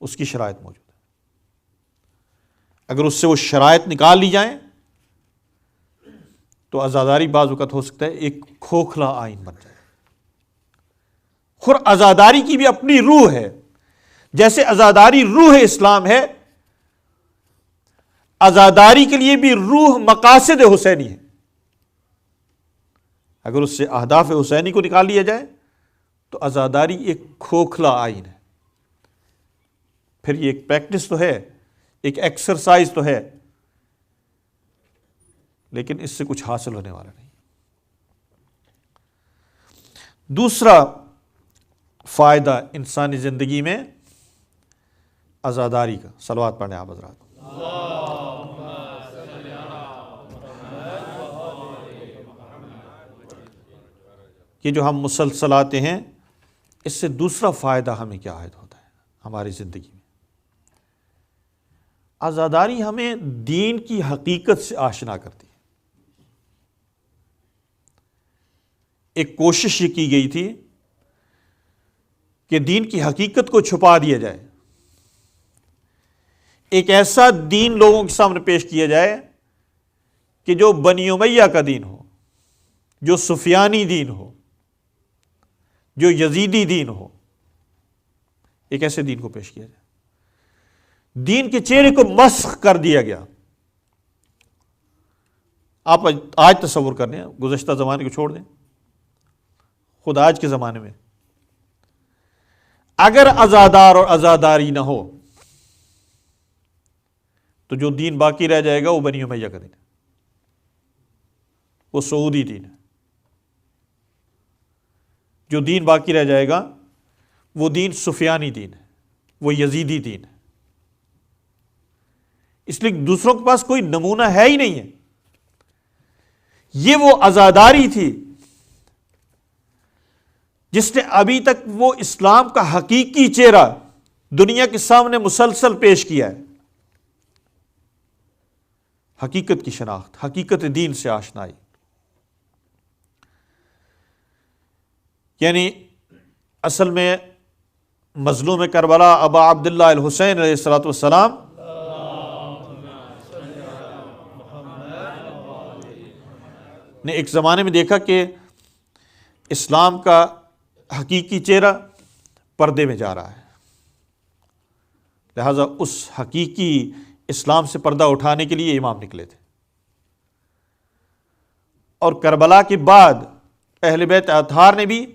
اس کی شرائط موجود ہے۔ اگر اس سے وہ شرائط نکال لی جائیں تو عزاداری بعض اوقات ہو سکتا ہے ایک کھوکھلا آئین بن جائے۔ خود عزاداری کی بھی اپنی روح ہے، جیسے عزاداری روح اسلام ہے، عزاداری کے لیے بھی روح مقاصد حسینی ہے۔ اگر اس سے اہداف حسینی کو نکال لیا جائے تو عزاداری ایک کھوکھلا آئین ہے، پھر یہ ایک پریکٹس تو ہے، ایک ایکسرسائز تو ہے، لیکن اس سے کچھ حاصل ہونے والا نہیں۔ دوسرا فائدہ انسانی زندگی میں عزاداری کا، صلوات پڑھیں آپ حضرات۔ یہ جو ہم مسلسل آتے ہیں، اس سے دوسرا فائدہ ہمیں کیا عائد ہوتا ہے ہماری زندگی میں؟ عزاداری ہمیں دین کی حقیقت سے آشنا کرتی ہے۔ ایک کوشش یہ کی گئی تھی کہ دین کی حقیقت کو چھپا دیا جائے، ایک ایسا دین لوگوں کے سامنے پیش کیا جائے کہ جو بنی امیہ کا دین ہو، جو سفیانی دین ہو، جو یزیدی دین ہو، ایک ایسے دین کو پیش کیا جائے۔ دین کے چہرے کو مسخ کر دیا گیا۔ آپ آج تصور کریں، گزشتہ زمانے کو چھوڑ دیں، خود آج کے زمانے میں اگر عزادار اور عزاداری نہ ہو تو جو دین باقی رہ جائے گا وہ بنی امیہ کا دین ہے، وہ سعودی دین ہے۔ جو دین باقی رہ جائے گا وہ دین سفیانی دین ہے، وہ یزیدی دین ہے۔ اس لیے دوسروں کے پاس کوئی نمونہ ہے ہی نہیں ہے۔ یہ وہ عزاداری تھی جس نے ابھی تک وہ اسلام کا حقیقی چہرہ دنیا کے سامنے مسلسل پیش کیا ہے۔ حقیقت کی شناخت، حقیقت دین سے آشنائی، یعنی اصل میں مظلوم کربلا ابا عبداللہ الحسین علیہ الصلوۃ والسلام نے ایک زمانے میں دیکھا کہ اسلام کا حقیقی چہرہ پردے میں جا رہا ہے، لہذا اس حقیقی اسلام سے پردہ اٹھانے کے لیے امام نکلے تھے۔ اور کربلا کے بعد اہل بیت اطہار نے بھی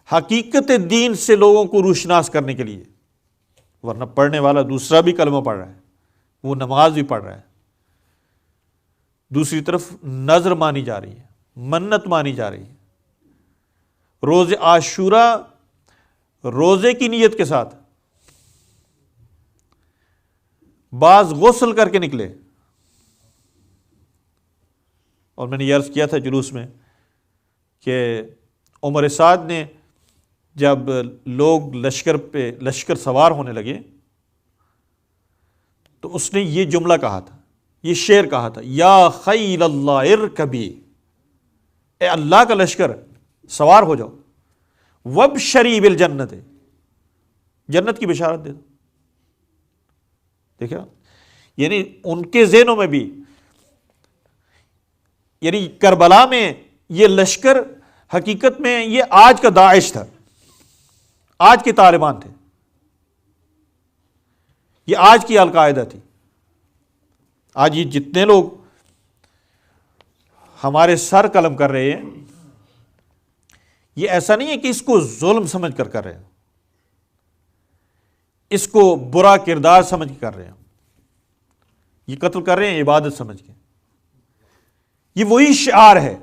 حقیقت دین سے لوگوں کو روشناس کرنے کے لیے، ورنہ پڑھنے والا دوسرا بھی کلمہ پڑھ رہا ہے، وہ نماز بھی پڑھ رہا ہے، دوسری طرف نظر مانی جا رہی ہے، منت مانی جا رہی ہے، روز عاشوراء روزے کی نیت کے ساتھ بعض غسل کر کے نکلے۔ اور میں نے یہ عرض کیا تھا جلوس میں کہ عمر سعد نے جب لوگ لشکر سوار ہونے لگے تو اس نے یہ جملہ کہا تھا، یہ شعر کہا تھا، یا خیل اللہ ارکبی، اے اللہ کا لشکر سوار ہو جاؤ، وابشری بالجنت، جنت کی بشارت دے دو۔ دیکھا، یعنی ان کے ذہنوں میں بھی، یعنی کربلا میں یہ لشکر حقیقت میں یہ آج کا داعش تھا، آج کے طالبان تھے، یہ آج کی القاعدہ تھی۔ آج یہ جتنے لوگ ہمارے سر قلم کر رہے ہیں، یہ ایسا نہیں ہے کہ اس کو ظلم سمجھ کر رہے ہیں، اس کو برا کردار سمجھ کے کر رہے ہیں، یہ قتل کر رہے ہیں عبادت سمجھ کے۔ یہ وہی شعار ہے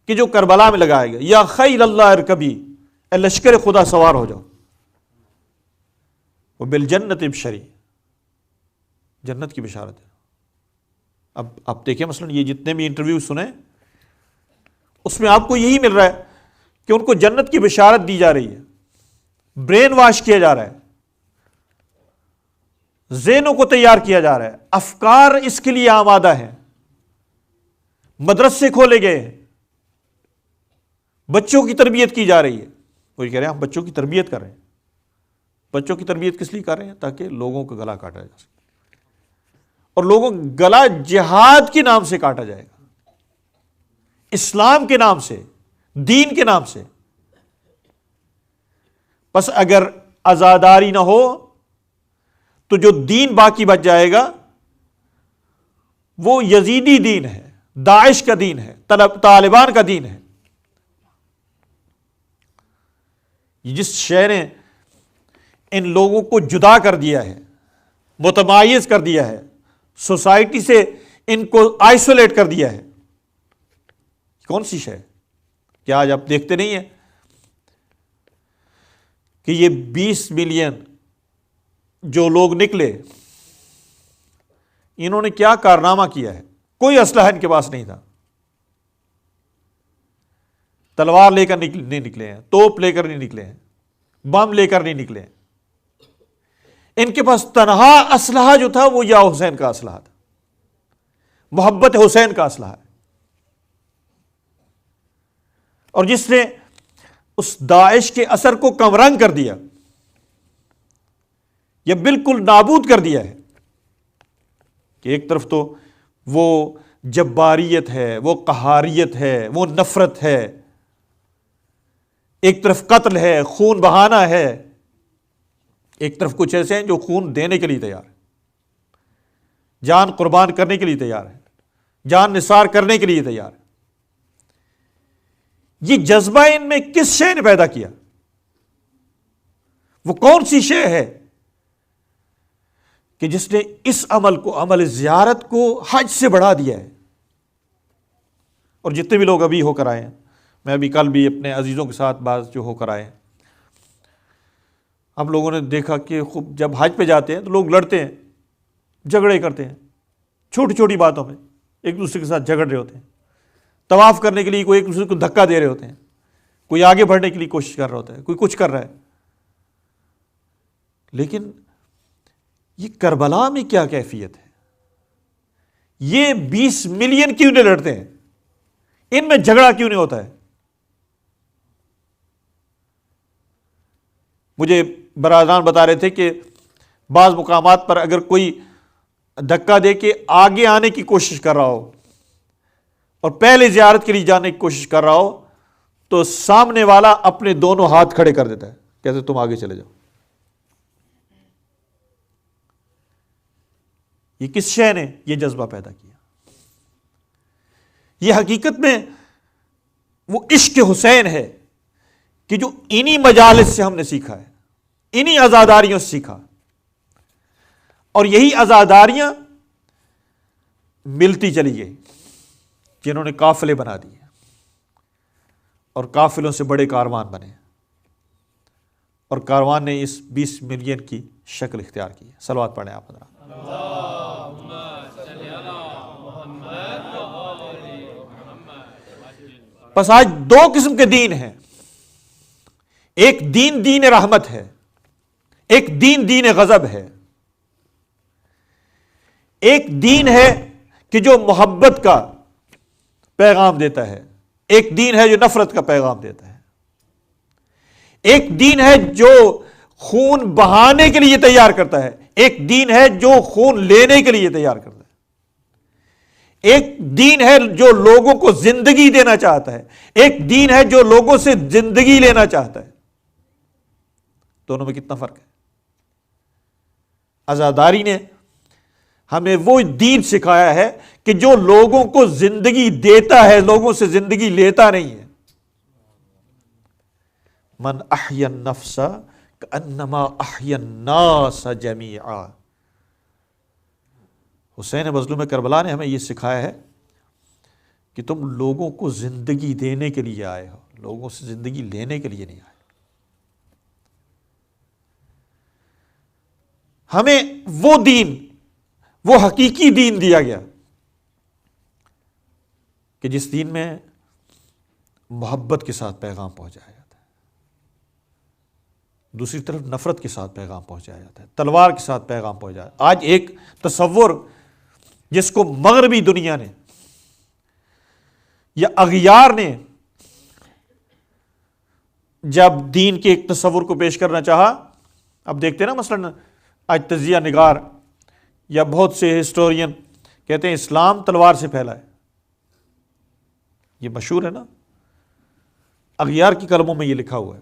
کہ جو کربلا میں لگایا گیا، یا خیل اللہ ارکبی، اے لشکر خدا سوار ہو جاؤ، وہ بالجنت ابشری، جنت کی بشارت ہے۔ اب آپ دیکھیں مثلا یہ جتنے بھی انٹرویو سنیں اس میں آپ کو یہی مل رہا ہے کہ ان کو جنت کی بشارت دی جا رہی ہے، برین واش کیا جا رہا ہے، ذہنوں کو تیار کیا جا رہا ہے، افکار اس کے لیے آمادہ ہیں، مدرسے کھولے گئے ہیں، بچوں کی تربیت کی جا رہی ہے۔ وہ یہ کہہ رہے ہیں ہم بچوں کی تربیت کر رہے ہیں۔ بچوں کی تربیت کس لیے کر رہے ہیں؟ تاکہ لوگوں کا گلا کاٹا جا سکے، اور لوگوں کا گلا جہاد کے نام سے کاٹا جائے گا، اسلام کے نام سے، دین کے نام سے۔ بس اگر عزاداری نہ ہو تو جو دین باقی بچ جائے گا وہ یزیدی دین ہے، داعش کا دین ہے، طالبان کا دین ہے۔ جس شے نے ان لوگوں کو جدا کر دیا ہے، متمایز کر دیا ہے، سوسائٹی سے ان کو آئسولیٹ کر دیا ہے، کون سی شے؟ کیا آج آپ دیکھتے نہیں ہیں کہ یہ 20 ملین جو لوگ نکلے، انہوں نے کیا کارنامہ کیا ہے؟ کوئی اسلحہ ان کے پاس نہیں تھا، تلوار لے کر نہیں نکلے ہیں، توپ لے کر نہیں نکلے ہیں، بم لے کر نہیں نکلے ہیں۔ ان کے پاس تنہا اسلحہ جو تھا وہ یا حسین کا اسلحہ تھا، محبت حسین کا اسلحہ ہے۔ اور جس نے اس داعش کے اثر کو کمرنگ کر دیا یا بالکل نابود کر دیا ہے، کہ ایک طرف تو وہ جباریت ہے، وہ قہاریت ہے، وہ نفرت ہے، ایک طرف قتل ہے، خون بہانا ہے، ایک طرف کچھ ایسے ہیں جو خون دینے کے لیے تیار ہے، جان قربان کرنے کے لیے تیار ہے، جان نثار کرنے کے لیے تیار ہے۔ یہ جذبہ ان میں کس شے نے پیدا کیا؟ وہ کون سی شے ہے کہ جس نے اس عمل کو، عمل زیارت کو حج سے بڑھا دیا ہے؟ اور جتنے بھی لوگ ابھی ہو کر آئے ہیں، میں ابھی کل بھی اپنے عزیزوں کے ساتھ بعض جو ہو کر آئے ہیں، ہم لوگوں نے دیکھا کہ خوب جب حج پہ جاتے ہیں تو لوگ لڑتے ہیں، جھگڑے کرتے ہیں، چھوٹی چھوٹی باتوں میں ایک دوسرے کے ساتھ جھگڑ رہے ہوتے ہیں، طواف کرنے کے لیے کوئی ایک دوسرے کو دھکا دے رہے ہوتے ہیں، کوئی آگے بڑھنے کے لیے کوشش کر رہا ہوتا ہے، کوئی کچھ کر رہا ہے۔ لیکن یہ کربلا میں کیا کیفیت ہے؟ یہ 20 ملین کیوں نہیں لڑتے ہیں؟ ان میں جھگڑا کیوں نہیں ہوتا ہے؟ مجھے برادران بتا رہے تھے کہ بعض مقامات پر اگر کوئی دھکا دے کے آگے آنے کی کوشش کر رہا ہو اور پہلے زیارت کے لیے جانے کی کوشش کر رہا ہو تو سامنے والا اپنے دونوں ہاتھ کھڑے کر دیتا ہے، کہتے تم آگے چلے جاؤ۔ یہ کس شے نے یہ جذبہ پیدا کیا؟ یہ حقیقت میں وہ عشق حسین ہے کہ جو انہی مجالس سے ہم نے سیکھا ہے، انہی عزاداریوں سے سیکھا، اور یہی عزاداریاں ملتی چلی گئی، جنہوں نے قافلے بنا دیے اور قافلوں سے بڑے کاروان بنے، اور کاروان نے اس 20 ملین کی شکل اختیار کی ہے۔ صلوات پڑھیں آپ حضرات۔ بس آج دو قسم کے دین ہیں، ایک دین دین رحمت ہے، ایک دین دین غضب ہے۔ ایک دین ہے کہ جو محبت کا پیغام دیتا ہے، ایک دین ہے جو نفرت کا پیغام دیتا ہے، ایک دین ہے جو خون بہانے کے لیے تیار کرتا ہے، ایک دین ہے جو خون لینے کے لیے تیار کرتا ہے، ایک دین ہے جو لوگوں کو زندگی دینا چاہتا ہے، ایک دین ہے جو لوگوں سے زندگی لینا چاہتا ہے۔ دونوں میں کتنا فرق ہے؟ عزاداری نے ہمیں وہ دین سکھایا ہے کہ جو لوگوں کو زندگی دیتا ہے، لوگوں سے زندگی لیتا نہیں ہے۔ من احیا النفس کانما احیا الناس جمیعا۔ حسین مظلوم کربلا نے ہمیں یہ سکھایا ہے کہ تم لوگوں کو زندگی دینے کے لیے آئے ہو، لوگوں سے زندگی لینے کے لیے نہیں آئے۔ ہمیں وہ دین، وہ حقیقی دین دیا گیا کہ جس دین میں محبت کے ساتھ پیغام پہنچایا جاتا ہے، دوسری طرف نفرت کے ساتھ پیغام پہنچایا جاتا ہے، تلوار کے ساتھ پیغام پہنچایا جاتا ہے۔ آج ایک تصور جس کو مغربی دنیا نے یا اغیار نے جب دین کے ایک تصور کو پیش کرنا چاہا، اب دیکھتے ہیں نا مثلا آج تجزیہ نگار یا بہت سے ہسٹورین کہتے ہیں اسلام تلوار سے پھیلا ہے، یہ مشہور ہے نا، اغیار کی قلموں میں یہ لکھا ہوا ہے،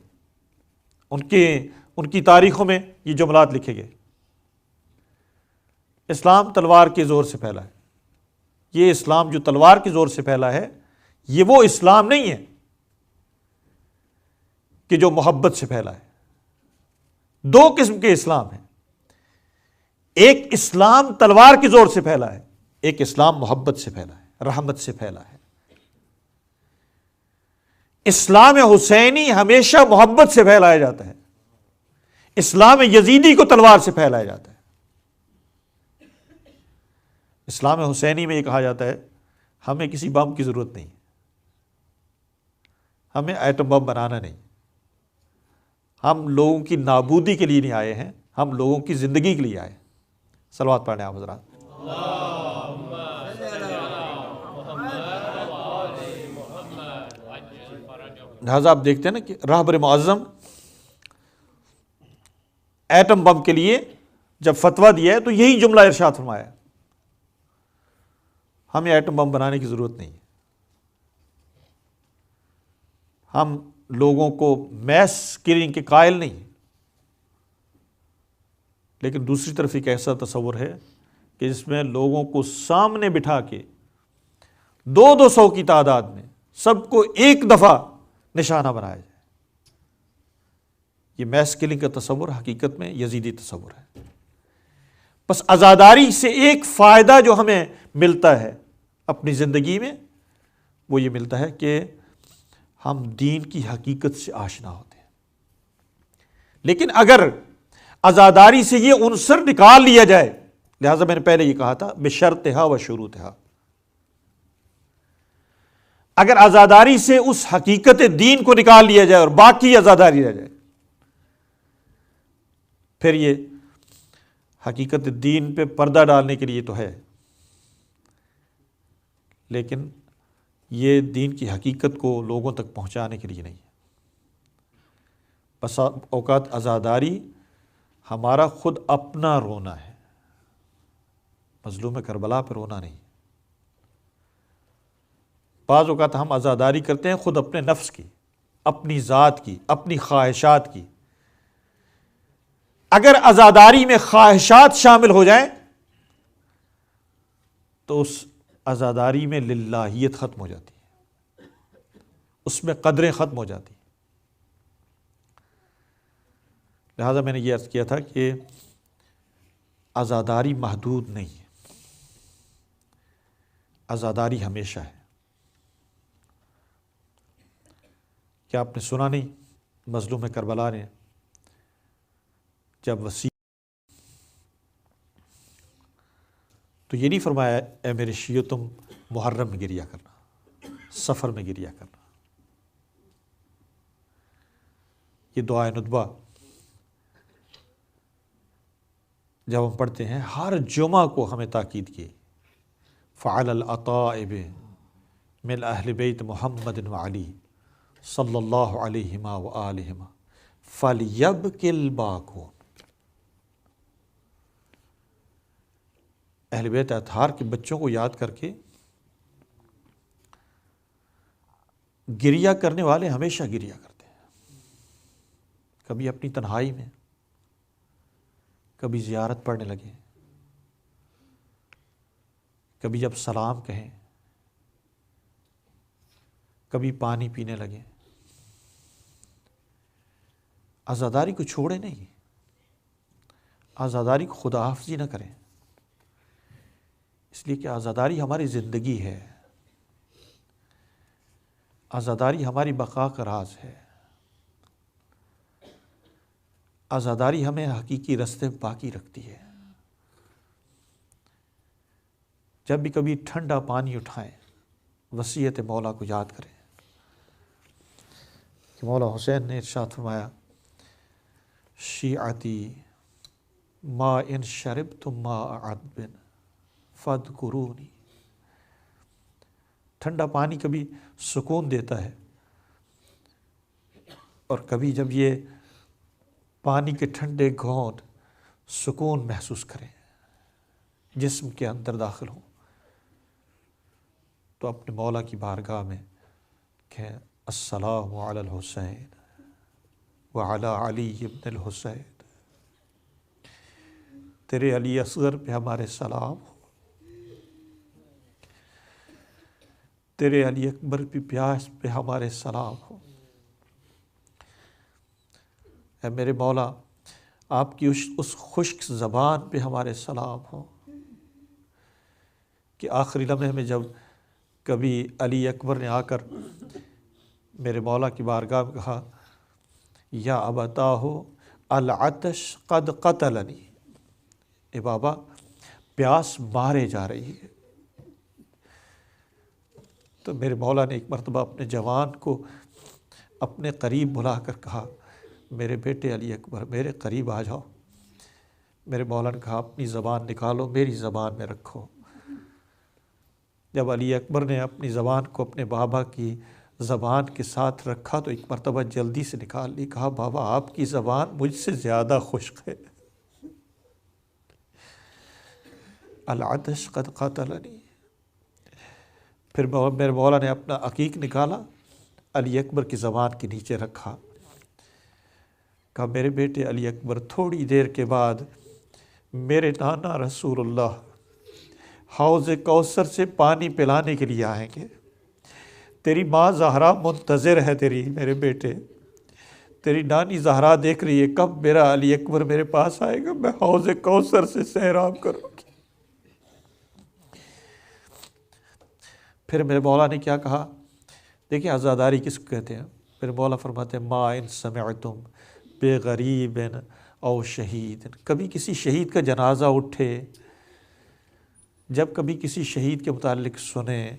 ان کی تاریخوں میں یہ جملات لکھے گئے، اسلام تلوار کے زور سے پھیلا ہے۔ یہ اسلام جو تلوار کے زور سے پھیلا ہے، یہ وہ اسلام نہیں ہے کہ جو محبت سے پھیلا ہے۔ دو قسم کے اسلام ہیں، ایک اسلام تلوار کے زور سے پھیلا ہے، ایک اسلام محبت سے پھیلا ہے، رحمت سے پھیلا ہے۔ اسلام حسینی ہمیشہ محبت سے پھیلایا جاتا ہے، اسلام یزیدی کو تلوار سے پھیلایا جاتا ہے۔ اسلام حسینی میں یہ کہا جاتا ہے ہمیں کسی بم کی ضرورت نہیں، ہمیں ایٹم بم بنانا نہیں، ہم لوگوں کی نابودی کے لیے نہیں آئے ہیں، ہم لوگوں کی زندگی کے لیے آئے ہیں۔ صلوات پڑھیں آپ حضرات۔ لہٰذا آپ دیکھتے ہیں نا کہ رہبر معظم ایٹم بم کے لیے جب فتویٰ دیا ہے تو یہی جملہ ارشاد فرمایا، ہمیں ایٹم بم بنانے کی ضرورت نہیں ہے، ہم لوگوں کو میس کلنگ کے قائل نہیں۔ لیکن دوسری طرف ایک ایسا تصور ہے کہ جس میں لوگوں کو سامنے بٹھا کے 200 کی تعداد میں سب کو ایک دفعہ نشانہ بنایا جائے۔ یہ میس کلنگ کا تصور حقیقت میں یزیدی تصور ہے۔ بس عزاداری سے ایک فائدہ جو ہمیں ملتا ہے اپنی زندگی میں، وہ یہ ملتا ہے کہ ہم دین کی حقیقت سے آشنا ہوتے ہیں۔ لیکن اگر عزاداری سے یہ عنصر نکال لیا جائے، لہٰذا میں نے پہلے یہ کہا تھا بشرطہا و شروطہا، اگر عزاداری سے اس حقیقت دین کو نکال لیا جائے اور باقی عزاداری رہ جائے، پھر یہ حقیقت دین پہ پردہ ڈالنے کے لیے تو ہے، لیکن یہ دین کی حقیقت کو لوگوں تک پہنچانے کے لیے نہیں ہے۔ بس اوقات عزاداری ہمارا خود اپنا رونا ہے، مظلوم کربلا پہ رونا نہیں۔ بعض اوقات ہم عزاداری کرتے ہیں خود اپنے نفس کی، اپنی ذات کی، اپنی خواہشات کی۔ اگر عزاداری میں خواہشات شامل ہو جائیں تو اس عزاداری میں للہیت ختم ہو جاتی ہے، اس میں قدریں ختم ہو جاتی ہیں۔ لہذا میں نے یہ عرض کیا تھا کہ عزاداری محدود نہیں ہے، عزاداری ہمیشہ ہے۔ کیا آپ نے سنا نہیں مظلوم کربلا نے جب وصیت تو یہ نہیں فرمایا اے میرے شیعو تم محرم میں گریا کرنا، سفر میں گریا کرنا۔ یہ دعائے ندبہ جب ہم پڑھتے ہیں ہر جمعہ کو ہمیں تاکید کی، فعل العطائب من اہل بیت محمد وعلی صلی اللہ علیہما وآلہما فلیبکی الباکون۔ اہل بیت اطہار کے بچوں کو یاد کر کے گریا کرنے والے ہمیشہ گریا کرتے ہیں، کبھی اپنی تنہائی میں، کبھی زیارت پڑھنے لگے، کبھی جب سلام کہیں، کبھی پانی پینے لگے۔ عزاداری کو چھوڑے نہیں، عزاداری کو خدا حافظی نہ کریں، اس لیے کہ عزاداری ہماری زندگی ہے، عزاداری ہماری بقا کا راز ہے. عزاداری ہمیں حقیقی راستے میں باقی رکھتی ہے. جب بھی کبھی ٹھنڈا پانی اٹھائیں وصیت مولا کو یاد کریں کہ مولا حسین نے ارشاد فرمایا شیعتی ما ان شربتم ماء عذب فاذکرونی. ٹھنڈا پانی کبھی سکون دیتا ہے اور کبھی جب یہ پانی کے ٹھنڈے گھونٹ سکون محسوس کریں جسم کے اندر داخل ہوں تو اپنے مولا کی بارگاہ میں کہیں السلام علی الحسین وعلی علی ابن الحسین. تیرے علی اصغر پہ ہمارے سلام ہو، تیرے علی اکبر کی پیاس پہ ہمارے سلام ہو. اے میرے مولا آپ کی اس خشک زبان پہ ہمارے سلام ہو کہ آخری لمحے میں جب کبھی علی اکبر نے آ کر میرے مولا کی بارگاہ میں کہا یا ابتاہ العطش قد قتلنی، اے بابا پیاس مارے جا رہی ہے، تو میرے مولا نے ایک مرتبہ اپنے جوان کو اپنے قریب بلا کر کہا میرے بیٹے علی اکبر میرے قریب آ جاؤ. میرے مولا نے کہا اپنی زبان نکالو میری زبان میں رکھو. جب علی اکبر نے اپنی زبان کو اپنے بابا کی زبان کے ساتھ رکھا تو ایک مرتبہ جلدی سے نکال لی. کہا بابا آپ کی زبان مجھ سے زیادہ خشک ہے. العطش قد قتلنی. پھر میرے مولا نے اپنا عقیق نکالا علی اکبر کی زبان کے نیچے رکھا. کہا میرے بیٹے علی اکبر تھوڑی دیر کے بعد میرے نانا رسول اللہ حوض کوثر سے پانی پلانے کے لیے آئیں گے. تیری ماں زہرا منتظر ہے تیری میرے بیٹے. تیری نانی زہرا دیکھ رہی ہے کب میرا علی اکبر میرے پاس آئے گا، میں حوض کوثر سے سیراب کروں گی. پھر میرے مولا نے کیا کہا، دیکھیں عزاداری کس کو کہتے ہیں. میرے مولا فرماتے ہیں ما ان سمعتم بے غریب او شہید. کبھی کسی شہید کا جنازہ اٹھے، جب کبھی کسی شہید کے متعلق سنیں،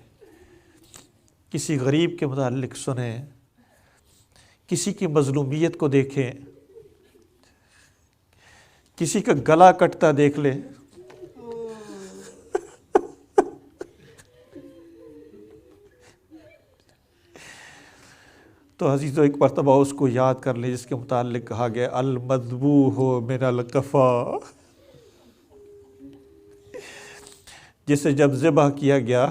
کسی غریب کے متعلق سنیں، کسی کی مظلومیت کو دیکھیں، کسی کا گلا کٹتا دیکھ لیں، تو عزیزو ایک مرتبہ اس کو یاد کر لیں جس کے متعلق کہا گیا المذبوح من القفا، جسے جب ذبح کیا گیا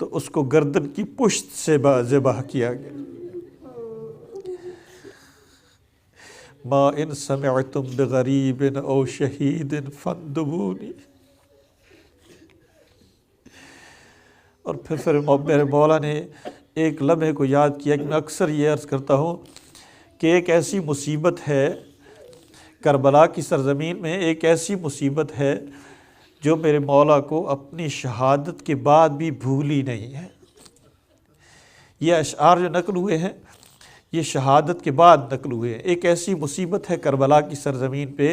تو اس کو گردن کی پشت سے ذبح کیا گیا. ما ان سمعتم بغریب او شہید فاندبونی. اور پھر میرے مولا نے ایک لمحے کو یاد کیا کہ میں اکثر یہ عرض کرتا ہوں کہ ایک ایسی مصیبت ہے کربلا کی سرزمین میں، ایک ایسی مصیبت ہے جو میرے مولا کو اپنی شہادت کے بعد بھی بھولی نہیں ہے. یہ اشعار جو نقل ہوئے ہیں یہ شہادت کے بعد نقل ہوئے ہیں. ایک ایسی مصیبت ہے کربلا کی سرزمین پہ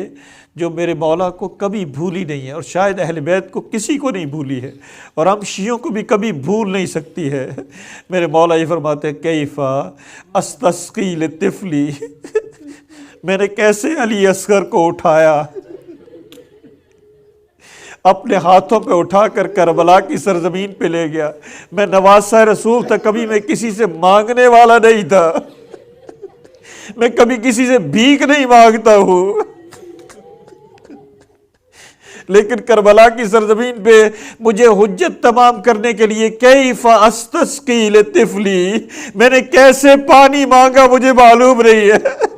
جو میرے مولا کو کبھی بھولی نہیں ہے، اور شاید اہل بیت کو کسی کو نہیں بھولی ہے، اور ہم شیعوں کو بھی کبھی بھول نہیں سکتی ہے. میرے مولا یہ فرماتے ہیں کیفا استسقی لطفلی، میں نے کیسے علی اصغر کو اٹھایا، اپنے ہاتھوں پہ اٹھا کر کربلا کی سرزمین پہ لے گیا. میں نواسہ رسول تھا، کبھی میں کسی سے مانگنے والا نہیں تھا، میں کبھی کسی سے بھیک نہیں مانگتا ہوں، لیکن کربلا کی سرزمین پہ مجھے حجت تمام کرنے کے لیے کیف استسقی لطفلی، میں نے کیسے پانی مانگا مجھے معلوم نہیں ہے.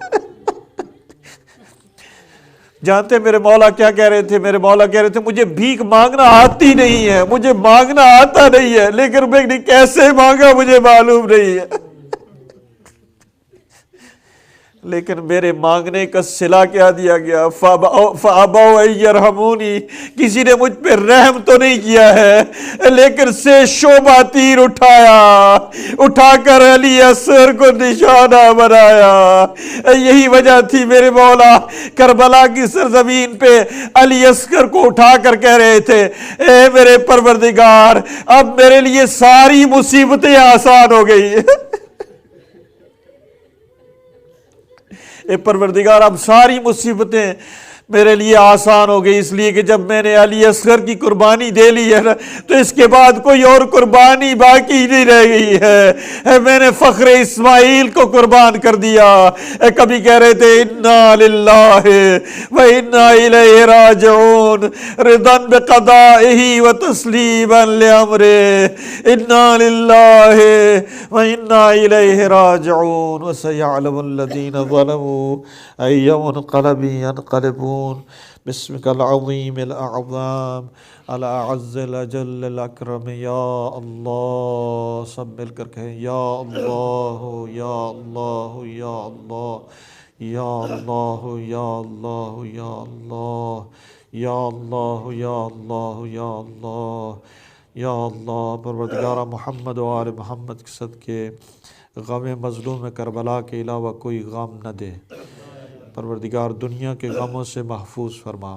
جانتے میرے مولا کیا کہہ رہے تھے؟ میرے مولا کہہ رہے تھے مجھے بھیک مانگنا آتی نہیں ہے، مجھے مانگنا آتا نہیں ہے، لیکن میں نے کیسے مانگا مجھے معلوم نہیں ہے. لیکن میرے مانگنے کا صلہ کیا دیا گیا؟ فَأَبَوْا أَن يَرْحَمُونِي، کسی نے مجھ پہ رحم تو نہیں کیا ہے، لیکن سے شعبہ تیر اٹھا کر علی اصغر کو نشانہ بنایا۔ یہی وجہ تھی میرے مولا کربلا کی سرزمین پہ علی اصغر کو اٹھا کر کہہ رہے تھے اے میرے پروردگار اب میرے لیے ساری مصیبتیں آسان ہو گئی، اے پروردگار اب ساری مصیبتیں میرے لیے آسان ہو گئی، اس لیے کہ جب میں نے علی اصغر کی قربانی دے لی ہے نا تو اس کے بعد کوئی اور قربانی باقی نہیں رہ گئی ہے، میں نے فخر اسماعیل کو قربان کر دیا۔ کبھی کہہ رہے تھے انا للہ و انا الیہ راجعون، رضا بقضائہ و تسلیما لامرہ، انا للہ و انا الیہ راجعون، وسیعلم الذین ظلموا ای منقلب ینقلبون، بسمک العظیم الاعظام الاعز الاجل الاکرم یا اللہ۔ سب مل کر کہیں یا اللہ یا اللہ یا اللہ یا اللہ یا اللہ یا اللہ یا اللہ یا اللہ یا اللہ یا اللہ۔ پروردگارہ محمد و آل محمد کے صدقے غم مظلوم کربلا کے علاوہ کوئی غم نہ دے۔ پروردگار دنیا کے غموں سے محفوظ فرما۔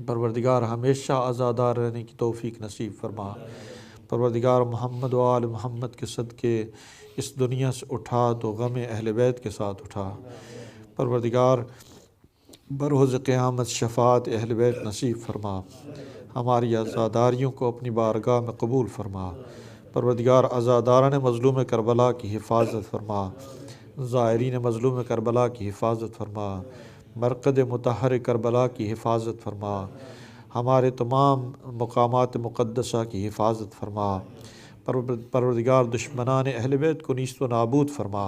پروردگار ہمیشہ عزادار رہنے کی توفیق نصیب فرما۔ پروردگار محمد و آل محمد کے صدقے اس دنیا سے اٹھا تو غم اہل بیت کے ساتھ اٹھا۔ پروردگار بروز قیامت شفاعت اہل بیت نصیب فرما۔ ہماری عزاداریوں کو اپنی بارگاہ میں قبول فرما۔ پروردگار عزاداران مظلوم کربلا کی حفاظت فرما، زائرین مظلوم کربلا کی حفاظت فرما، مرقد مطہر کربلا کی حفاظت فرما، ہمارے تمام مقامات مقدسہ کی حفاظت فرما۔ پروردگار دشمنان اہل بیت کو نیست و نابود فرما،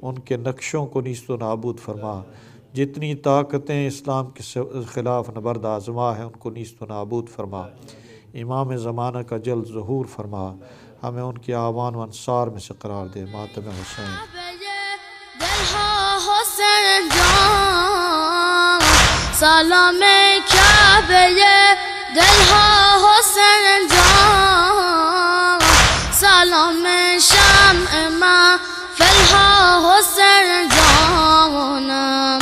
ان کے نقشوں کو نیست و نابود فرما، جتنی طاقتیں اسلام کے خلاف نبرد آزما ہیں ان کو نیست و نابود فرما۔ امام زمانہ کا جلد ظہور فرما، ہمیں ان کے اعوان و انصار میں سے قرار دے۔ ماتم حسین۔ حسین جان سلام کعبہ دل ہا حسین جان، سلام شمع محفل ہا حسین جانم،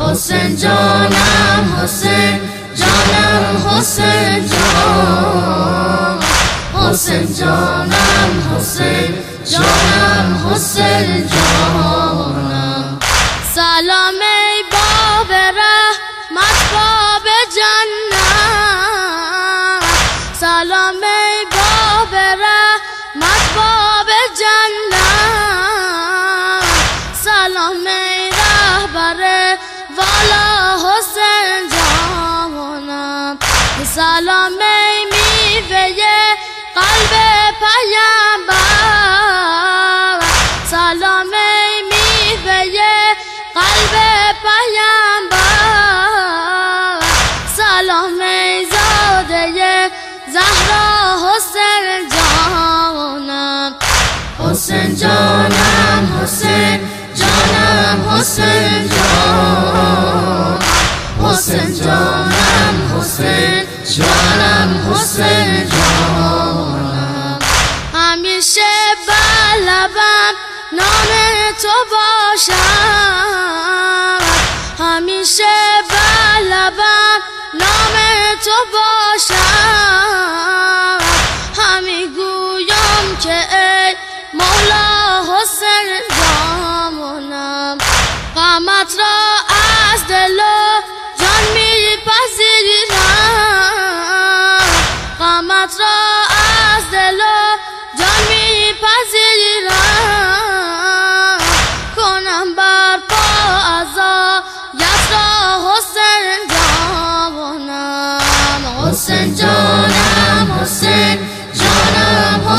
حسین جانم حسین جانم حسین جان، حسین جانم حسین جانم حسین جانم، سلام ای باب رحمت باب جنت، سلام ای باب رحمت باب جنت، سلام ای رهبر والا حسین جانم، سلام ای میوه قلب پیامبر، سلام ای میوه قلب پیامبر، سلام ای زاده زهرا حسین جانم، حسین جانم حسین جانم حسین جان، حسین جانم حسین جانم حسین جانم، همیشه بلبم نام تو باشم، همیشه بلبم نام تو باشم، همی گویم که ای مولا حسین جانم، غمت را از دل و جان میپذیرم، غمت را از دل و جان میپذیرم،